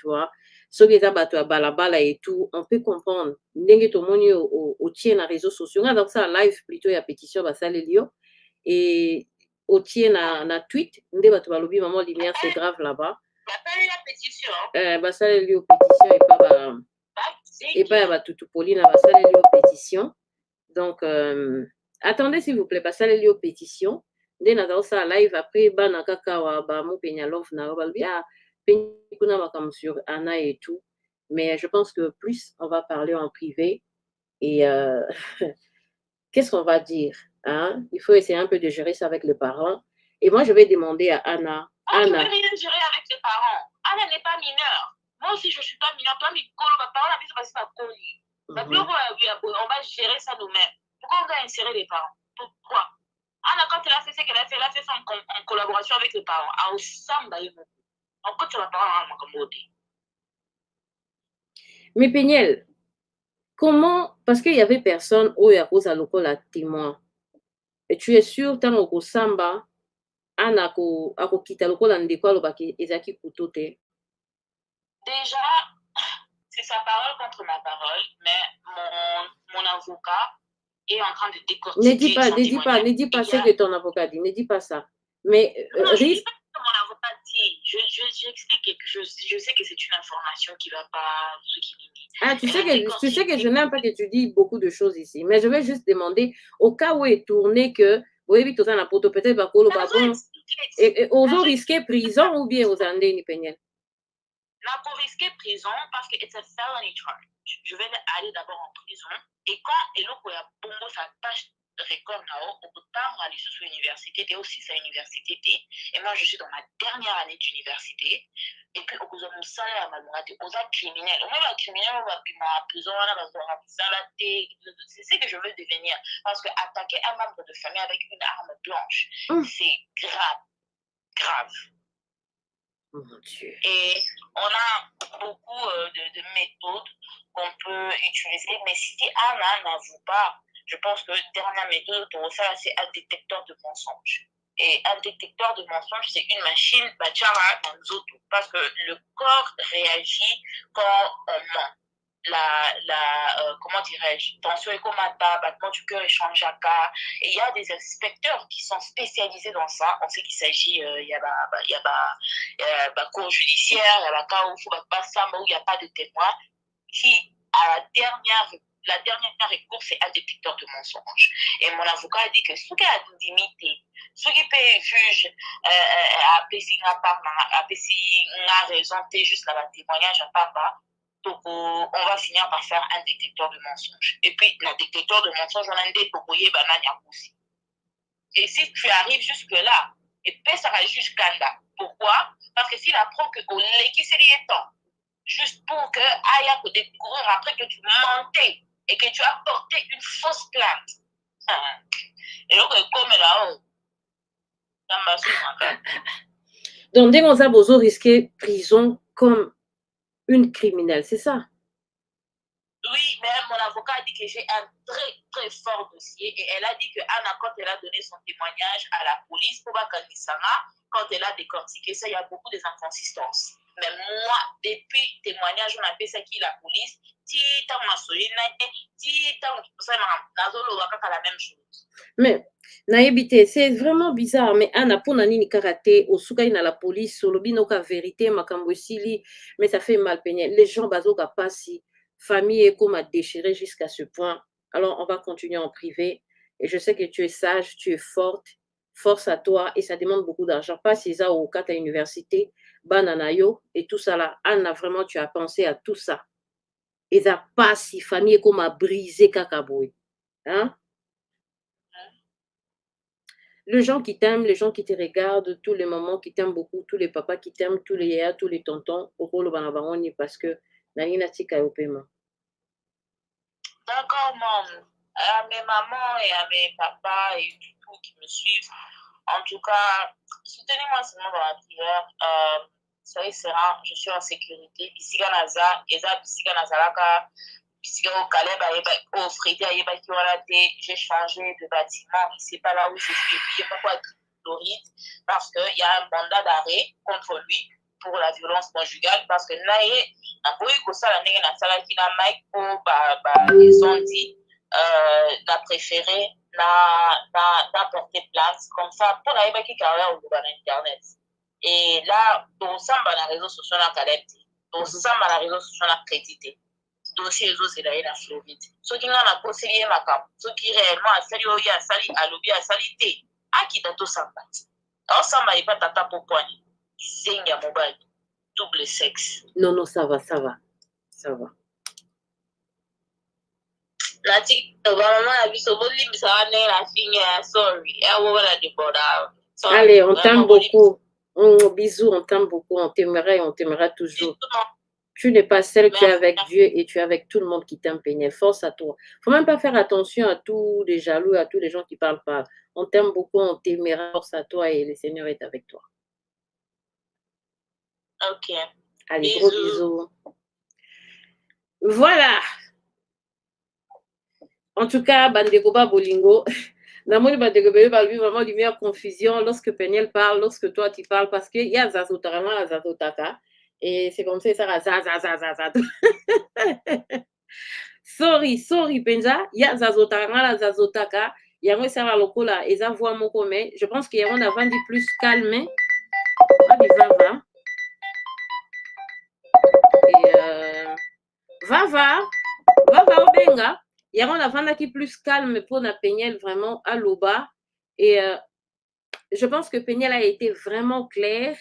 Ce qui est à balabala et tout, on peut comprendre. Ndenge to moni au tien na réseaux sociaux. Donc ça live plutôt ya pétition ba sale lio et au tien na tweet, ndé bato balobi maman lumière c'est grave là-bas. La pétition. Ba sale lio pétition et pas ya ba tutupoli na ba sale lio pétition. Donc attendez s'il vous plaît, ba sale lio pétition. Nde na ça live après bana kaka wa ba mo penya love na ba bia penya makam sur Anna et tout. Mais je pense que plus on va parler en privé et qu'est-ce qu'on va dire, hein? Il faut essayer un peu de gérer ça avec les parents. Et moi, je vais demander à Anna. Anna, je ne vais rien gérer avec les parents. Anna n'est pas mineure. Moi aussi, je ne suis pas mineure. Toi, ma parole, on va gérer ça nous-mêmes. Pourquoi on doit insérer les parents? Pourquoi? Anna, quand elle a fait ce qu'elle a fait ça en collaboration avec les parents. Encore, tu vas parler en Cambodge. Mais Péniel, comment, parce qu'il y avait personne où il y a cause à l'école à témoin. Et tu es sûr, tant au Samba, Anna ako kita lokola ndeko alobaki ezaki kutote. Déjà, c'est sa parole contre ma parole, mais mon avocat est en train de décortiquer. Ne dis pas ce que ton avocat dit, ne dis pas ça. Mais non, je ne dis pas ce que mon avocat dit. J'explique quelque chose. Je sais que c'est une information qui ne va pas ce qui limite. Ah, tu sais que je n'aime pas que tu dis beaucoup de choses ici, mais je vais juste demander, au cas où est tourné que, oui, tout ça n'a pas peut-être pas bon. Et osons risquer prison ou bien aux Andés, ni Péniel? Là, pour risquer prison, parce que c'est un felony charge. Je vais aller d'abord en prison. Et quand Eloko ya Bongo sa page record nao, on peut pas aller sur l'université, et aussi sa université. Et moi, je suis dans ma dernière année d'université. Et puis, au cause de mon salaire, aux criminels. Au moins, les criminels, on va en prison, on va c'est ce que je veux devenir. Parce que attaquer un membre de famille avec une arme blanche, c'est grave. Grave. Oh mon Dieu. Et on a beaucoup de méthodes qu'on peut utiliser. Mais si Anna n'avoue pas, je pense que dernière méthode pour ça, c'est un détecteur de mensonges. Et un détecteur de mensonges, c'est une machine, parce que le corps réagit quand on ment. Comment dirais-je, tension écomata, battement du cœur échange à cas. Et il y a des inspecteurs qui sont spécialisés dans ça. On sait qu'il s'agit, il y a la cour judiciaire, il y a la cas où il n'y a pas de témoin, qui, à la dernière recours, c'est un détecteur de mensonges. Et mon avocat a dit que ce qui a limité, ce qui peut juge, a raison, juste la témoignage à papa, donc, on va finir par faire un détecteur de mensonges. Et puis, le détecteur de mensonges, on a un détecteur aussi. Et si tu arrives jusque-là, et puis ça va juge Kanda. Pourquoi? Parce que s'il apprend que au qui c'est lié temps, juste pour que Aya peut découvrir après que tu mentais et que tu as porté une fausse plainte. Et donc, comme là-haut, donc, dès qu'on a besoin de risquer prison comme une criminelle, c'est ça? Oui, mais mon avocat a dit que j'ai un très, très fort dossier et elle a dit que Anna, quand elle a donné son témoignage à la police, pour quand elle a décortiqué ça, il y a beaucoup d'inconsistances. Mais moi, depuis témoignage, on appelle ça qui la police, la même chose. Mais, naïbité, c'est vraiment bizarre, mais Anna, pour nani karaté, au souka na la police, sur le binoka vérité, makambosili, mais ça fait mal peigné. Les gens bazoka passi, famille et comme a déchiré jusqu'à ce point. Alors, on va continuer en privé. Et je sais que tu es sage, tu es forte, force à toi, et ça demande beaucoup d'argent. Pas si ça au Kata Université, Bananayo, et tout ça là. Anna, vraiment, tu as pensé à tout ça. Et ça passe si famille comme a brisé Kakaboui. Hein? Les gens qui t'aiment, les gens qui te regardent, tous les mamans qui t'aiment beaucoup, tous les papas qui t'aiment, tous les yaya, tous les tontons, au rôle banabangoni parce que Nani tika au paiement. D'accord, maman. À mes mamans et à mes papas et tout qui me suivent, en tout cas, soutenez-moi seulement dans la prière. Ça y sera, je suis en sécurité. Bisiga Naza, Eza Bisiga Nazalaka, Bisiga au Caleb, au Frédé, j'ai changé de bâtiment. C'est pas là où je suis. Et puis, il n'y a pas quoi être Floride parce qu'il y a un mandat d'arrêt contre lui pour la violence conjugale parce que Naye, n'a pas eu que ça, la nègre n'a pas qui n'a Mike pour ils ont dit, n'a préféré, n'a porté plainte comme ça pour la qui carrière au Internet. Et là, dans ça, les réseaux sociaux n'a pas l'aidé. Dans ça, les réseaux sociaux n'a crédité. Dossier réseaux c'est là, il a Floride. Ceux qui n'ont pas conseillé ma cap, ceux qui réellement a sali, il a sali, a lobby, a salité, à qui dans tout ça, alors ça m'a pas tata pour poignet. Zinga mobile, double sexe. Non, non, ça va, ça va. Ça va. La tique, vraiment, la vie, ça va libre, ça va naître la fille, sorry. Allez, on t'aime beaucoup. Bisous, on t'aime beaucoup. On t'aimera toujours. Tu n'es pas seule, tu es avec Dieu et tu es avec tout le monde qui t'aime, Péniel. Force à toi. Il ne faut même pas faire attention à tous les jaloux, à tous les gens qui parlent pas. On t'aime beaucoup, on t'aimera. Force à toi et le Seigneur est avec toi. Ok. Allez, bisous. Gros bisous. Voilà. En tout cas, Bandegoba Bolingo, Namoni Bandegoba va vivre vraiment une meilleure confusion lorsque Péniel parle, lorsque toi tu parles, parce qu'il y a Zazotarama, Zazotaka. Et c'est comme ça, ça va zazazazaza. Sorry, Penja. Il y a Zazotaka, Zazotaka. Il y a un serveur local là, et ça voit mon commun. Je pense qu'il y a un avant dit plus calme. Et va, Obenga. Il y a un avant qui plus calme pour la Péniel vraiment à l'oba. Et je pense que Péniel a été vraiment clair.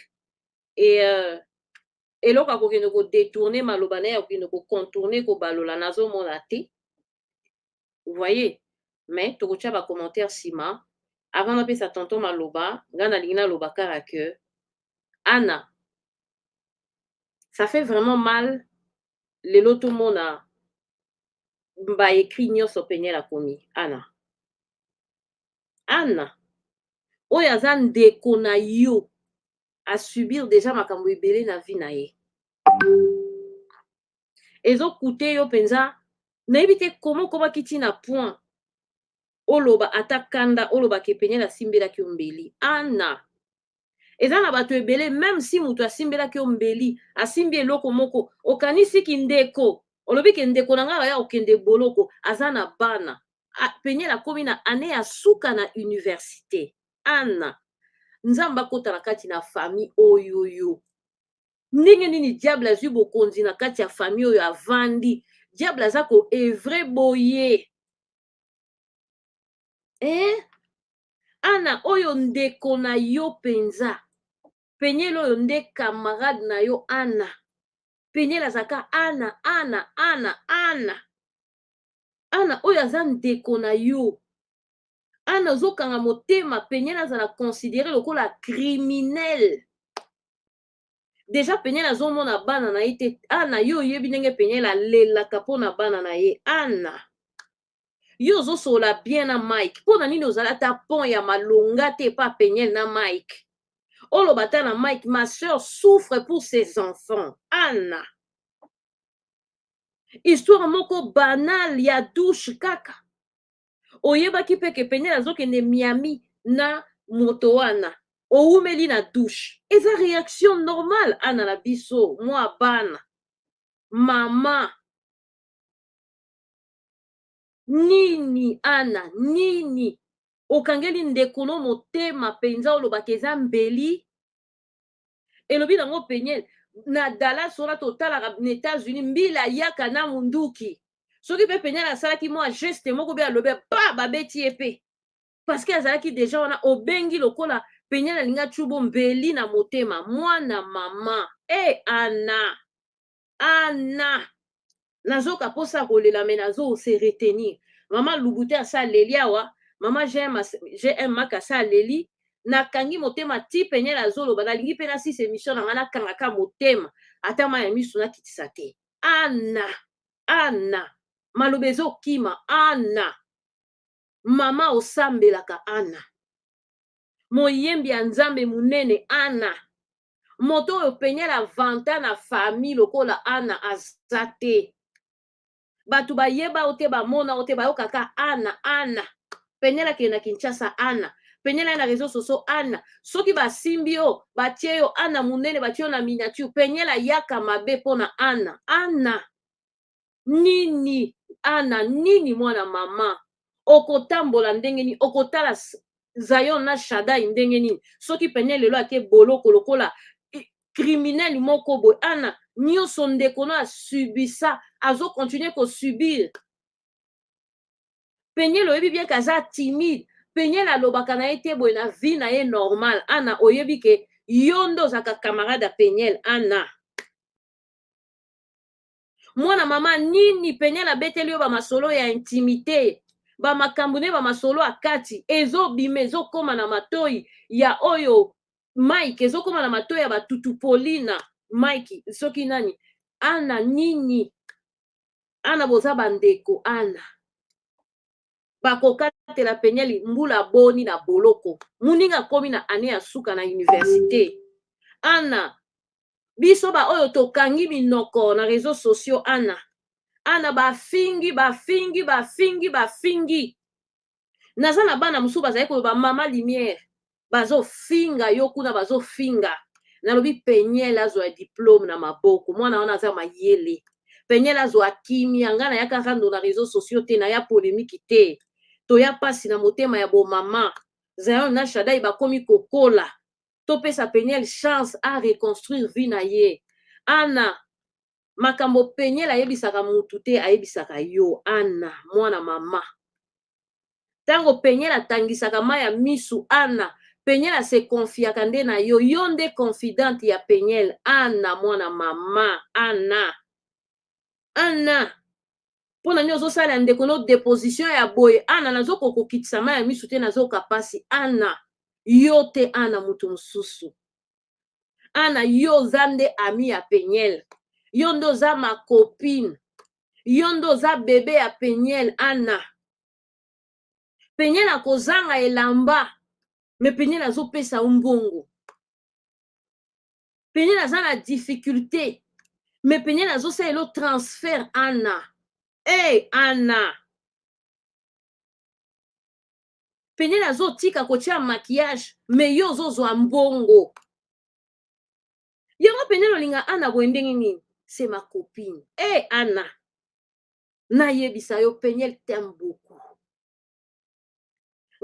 Et là, quand on a détourné malobane, on a contourné ko balola nazo monate. Vous voyez? Mais tu as un commentaire sima. Avant d'appeler sa tonton maloba, gana lina loba karake. Anna, ça fait vraiment mal. Les loto mona mba écrit nyoso penye la komi. Anna. Oyaza ndeko na yo à subir déjà makambo ebele na vie na ye. ezokute yo mpenza nayebi te koma kiti na point oloba ata kanda olobaka epenyele asimbelaki yo mbeli. Ana eza na bato ebele même si moto asimbelaki yo mbeli asimbi eloko moko okanisiki ndeko olobi ke ndeko na ngai aya okende boloko aza na bana penyele akomi na ane ya suka na université. Ana nzambe akota na kati na famille oyoyo ndenge nini diable azwi bokonzi na kati ya famille oyo avandi diable aza ko evre boye ana oyo ndeko na yo penza penyele oyo nde camarade na yo ana penyele azaka ana oyo aza ndeko na yo ana ozokanga motema penyele azala considéré lokola criminel deja penyele azomona bana na ye te ana yo oyebi ndenge penyele alelaka mpona bana na ye. Ana yo ozosola bien na Mike mpona nini ozala ta pont ya malonga te pa penyele na Mike oloba ta na Mike ma soeur souffre pour ses enfants. Ana histoire moko banal ya douche kaka oyebaki peke penyele azokende Miami na moto wana oumeli na douche eza réaction normale. Ana na biso mwa bana mama nini ana nini okangeli ndeko no motema penza olobaka eza mbeli elobi nango penyele na Dallas wana totalaka na États-Unis mbila yaka na munduki soki mpe penyele asalaki mwa geste moko be alobi pa babeti ye pe parce que azalaki deja wana obengi lokola penyele alinga chubo mbeli na motema mwana mama ana nazoka posa kolela me nazo se retenir mama Lubute asa leli awa mama GM maka asa leli nakangi motema ti penyele azoloba nalingi mpe nasisa émission na nga nakangaka motema ata ma ya miso nakitisa te. Ana maloba ezokima. Ana mama osambelaka. Ana moyembi ya nzambe munene. Ana moto oyo penyele avanta na famille lokola ana aza te bato bayeba o te bamona o te bayokaka ana penyele akende na Kinshasa. Ana penyele na réseau sociaux. Ana soki basimbi yo batie yo ana munene batie yo na miniature penyele ayaka mabe mpona ana nini ana nini mwana mama okotambola ndenge nini okotala Zayon na Shaddai ndenge nini soki penyele lelo ake boloko lokola criminel moko boy. Ana nyonso ndeko no asubisa azokontinue kosubir penyele oyebi bien kaza timide penyele alobaka na ye te boye na vie na ye normal. Ana oyebi ke yo nde ozaka camarade ya penyele. Ana mwana mama nini penyele abeteli yo bamasolo ya intimité bamakambo ne bamasolo akati ezobima ezokoma na matoi ya oyo Mike ezokoma na matoi ya batutu Polina Mike soki nani ana nini ana boza bandeko. Ana bakokatela penyele mbula boni na boloko muninga akomi na ane ya suka na université. Ana biso ba oyo tokangi minoko na réseaux sociaux. Ana bafingi naza na bana mosusu bazali koloba mama lumière bazofinga yo kuna bazofinga nalobi penyele azwa diplôme na maboko mwana wana aza mayele penyele azwa kimia nga na yaka rando na réseaux sociaux te na ya polémique te toya pasi na motema ya bomama Zayon na Shaddai bakomi kokola topesa penyele chance à reconstruire vie na ye. Ana makambo penyele ayebisaka mutu te ayebisaka yo. Ana mwana mama tango penyele atangisaka ma ya misu. Ana penyele ase confiaka nde na yo yo nde confidente ya penyele. Ana mwana mama. Ana mpona nini ozosala ndeko no deposition ya boye. Ana nazokokokitisa ma ya misu te nazoka pasi. Ana yo te ana mutu mosusu. Ana yo oza nde ami ya penyele yo nde oza ma copine yo nde oza bebe ya penyele. Ana penyele akozanga elamba me penyele azopesa mbongo penyele aza na difficulté Mais Peniel azosala elo transfert Anna. Hey, Anna. Peniel azotika kotia maquillage, mais yo ozozwa mbongo. Yango Peniel olinga Anna boye ndenge nini? C'est ma copine. Hey, Anna. Nayebisa yo Peniel t'aime beaucoup.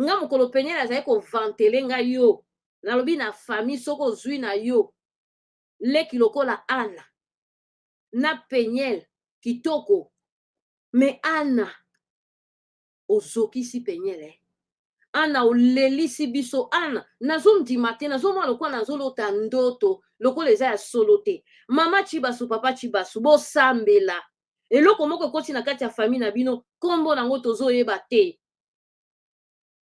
Nga mokolo Peniel azali kovantele nga yo. Nalobi na famille soko ozwi na yo. Leki lokola Anna. Na Peniel kitoko. Mais Anna ozokisi Peniel. Anna olelisi biso. Anna nazondima te, nazomona lokola nazolota ndoto lokola eza ya solo te. Mama Chibasu, papa Chibasu, bosambela. Eloko moko ekoti na kati ya famille na bino, kombo nango tozoyeba te.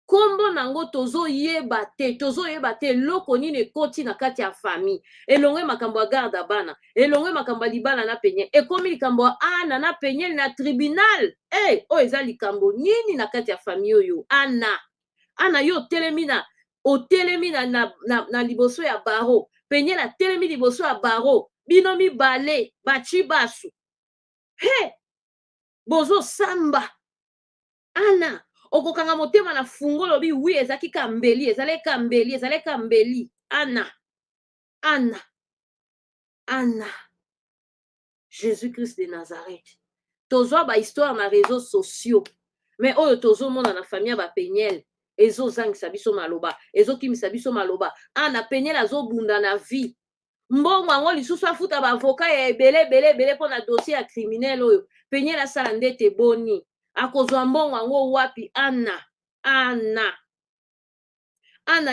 Kombo nango tozoyeba te, tozoyeba te eloko nini ekoti na kati ya famille. Elongwe makambo ya garde bana, elongwe makambo ya libala na Peniel, ekomi likambo ya Anna na Peniel na tribunal. O eza likambo nini na kati ya famille oyo? Anna yo telemi na liboso ya baro. Peniel a telemi liboso ya baro. Bino mibale Bachibasu. Bozo samba. Anna okokanga motema na fungo lobi oui ezaki kambeli, ezale kambeli. Anna. Jésus-Christ de Nazareth. Tozwa ba histoire na réseaux sociaux. Mais oyo tozomona na famille ba Peniel. Ezozangisa biso maloba, ezokimisa biso maloba. Anna Peniel azobunda na vie. Mbongo ango lisusu afuta ba avocat ya ebele pona dossier ya criminel oyo. Peniel asala ndete boni. Akozwa mbongo ango wapi? Anna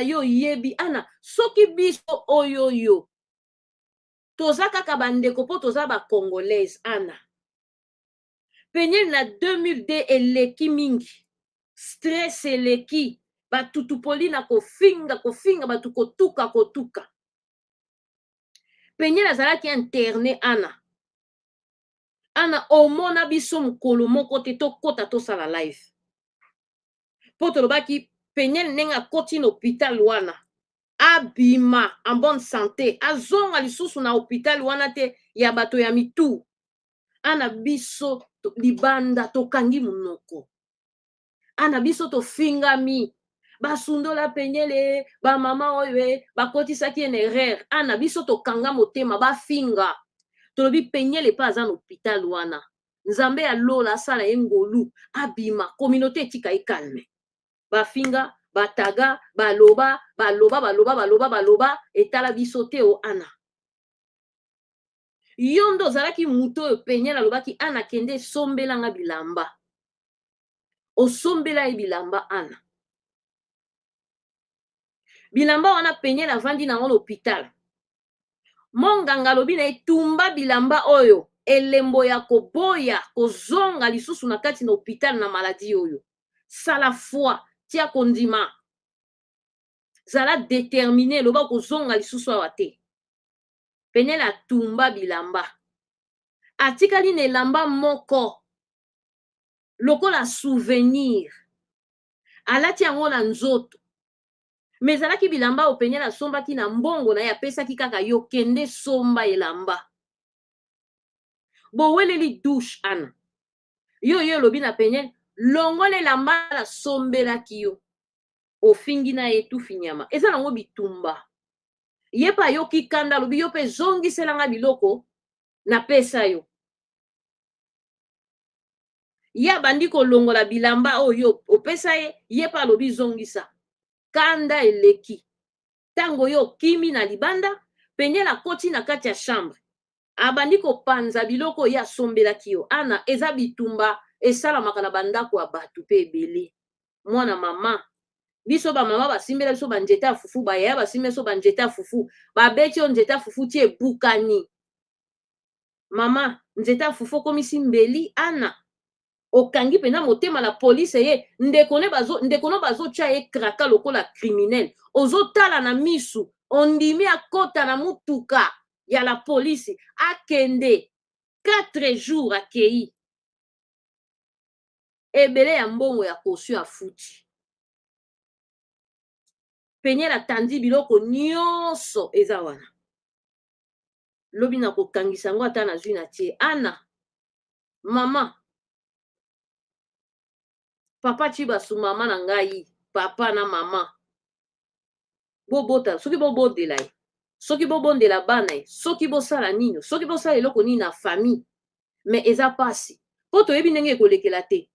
yo yebi. Anna soki biso oyoyo toza kaka bandeko po toza ba congolaise. Anna Peniel na 2002 eleki mingi. Stress eleki. Batutupoli na kofinga batu kotuka. Peniel azalaki interne. Anna omona biso mokolo moko te tokota tosala live. Po tolobaki Peniel nenga koti na hôpital wana. Abima en bonne santé. Azonga lisusu na hôpital wana te ya bato ya mitu. Anna biso libanda tokangi munoko. Anna biso tofingami. Basundola Peniel ba mama oyo bakotisaki en erreur. Anna biso tokanga motema bafinga. Tolobi Peniel pa aza na hôpital wana. Nzambe alola asala engolu. Abima communauté etika ekalme. Bafinga, bataga, baloba, etala biso te o Anna. Yondo ozalaki muto oyo Peniel alobaki Anna kende sombela nga bilamba. Osombela bilamba Anna. Bilamba wana Peniel avandi nango l'hôpital. Monganga lobi na etumba bilamba oyo. Elembo ya koboya, kozonga lisusu na kati na hôpital na maladie oyo. Sala foi, tia kondima. Zala déterminé loba kozonga lisusu awa te. Peniel atumba bilamba. Atikali na elamba moko. Lokola souvenir. Alati yango na nzoto. Mais zalaki bilamba o Peniel asombaki na mbongo na ya pesaki kaka yo kende somba elamba. Boweleli douche Anna. Yo lobi na Peniel longole elamba la sombelaki yo. Ofingi na etu finyama. Eza nango bitumba. Yepa yo kikanda lobi yo pe zongiselanga biloko na pesa yo. Ya bandi kolongola bilamba oyo opesa yepa lobi zongisa. Kanda eleki. Tango yo kimi na libanda, Peniel akoti na kati ya chambre. Abandi kopanza biloko ya sombelaki yo. Anna eza bitumba esalamaka na bandako ya batu pe ebele. Mwana mama. Biso ba mama basimbela biso banjeta ya fufu, baya basimbela biso banjeta ya fufu. Babeti yo njeta ya fufu tie bukani. Mama, njeta ya fufu komisi mbeli Anna. Okangi pena motema la police ye ndekono bazotia ye kraka lokola criminel. Ozotala na misu, ondimi akota na mutuka ya la police akende 4 jours akei. Ebele ya mbongo ya kosio afuti. Peniel atandi biloko nyonso eza wana. lobi na kokangisa yango ata nazwi na tie. Ana mama papa Chibasu mama na ngai papa na mama bobota soki bobondela ye soki bobondela bana ye soki bosala nini soki bosala eloko nini na famille mais eza pasi po toyebi ndenge ekolekela te.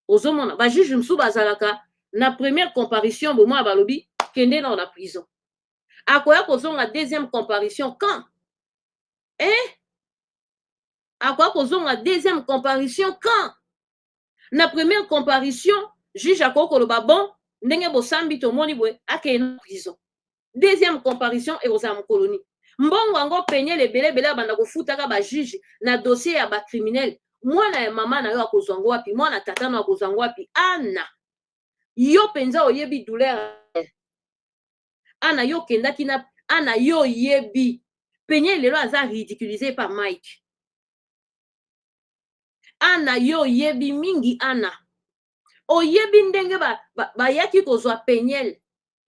Ozomona bajuge mosusu bazalaka na première comparution bomwana balobi kende na prison akoya kozonga deuxième comparution quand akoya kozonga deuxième comparution quand na première comparution juge akoki koloba bon ndenge bosambi tomoni boye akende na prison. Deuxième comparution ekozala mokoloni mbongo yango penye lebelebele abanda kofutaka bajuge na dossier ya bacriminel. Mwana ya mama na yo akozwa ngo wapi mwana tata na akozwa ngo wapi. Ana yo penza oyebi douleur ana yo kendaki na ana yo yebi penye lelo aza ridiculisé par Mike. Ana yo yebi mingi ana oyebi ndenge bayaki kozwa penyel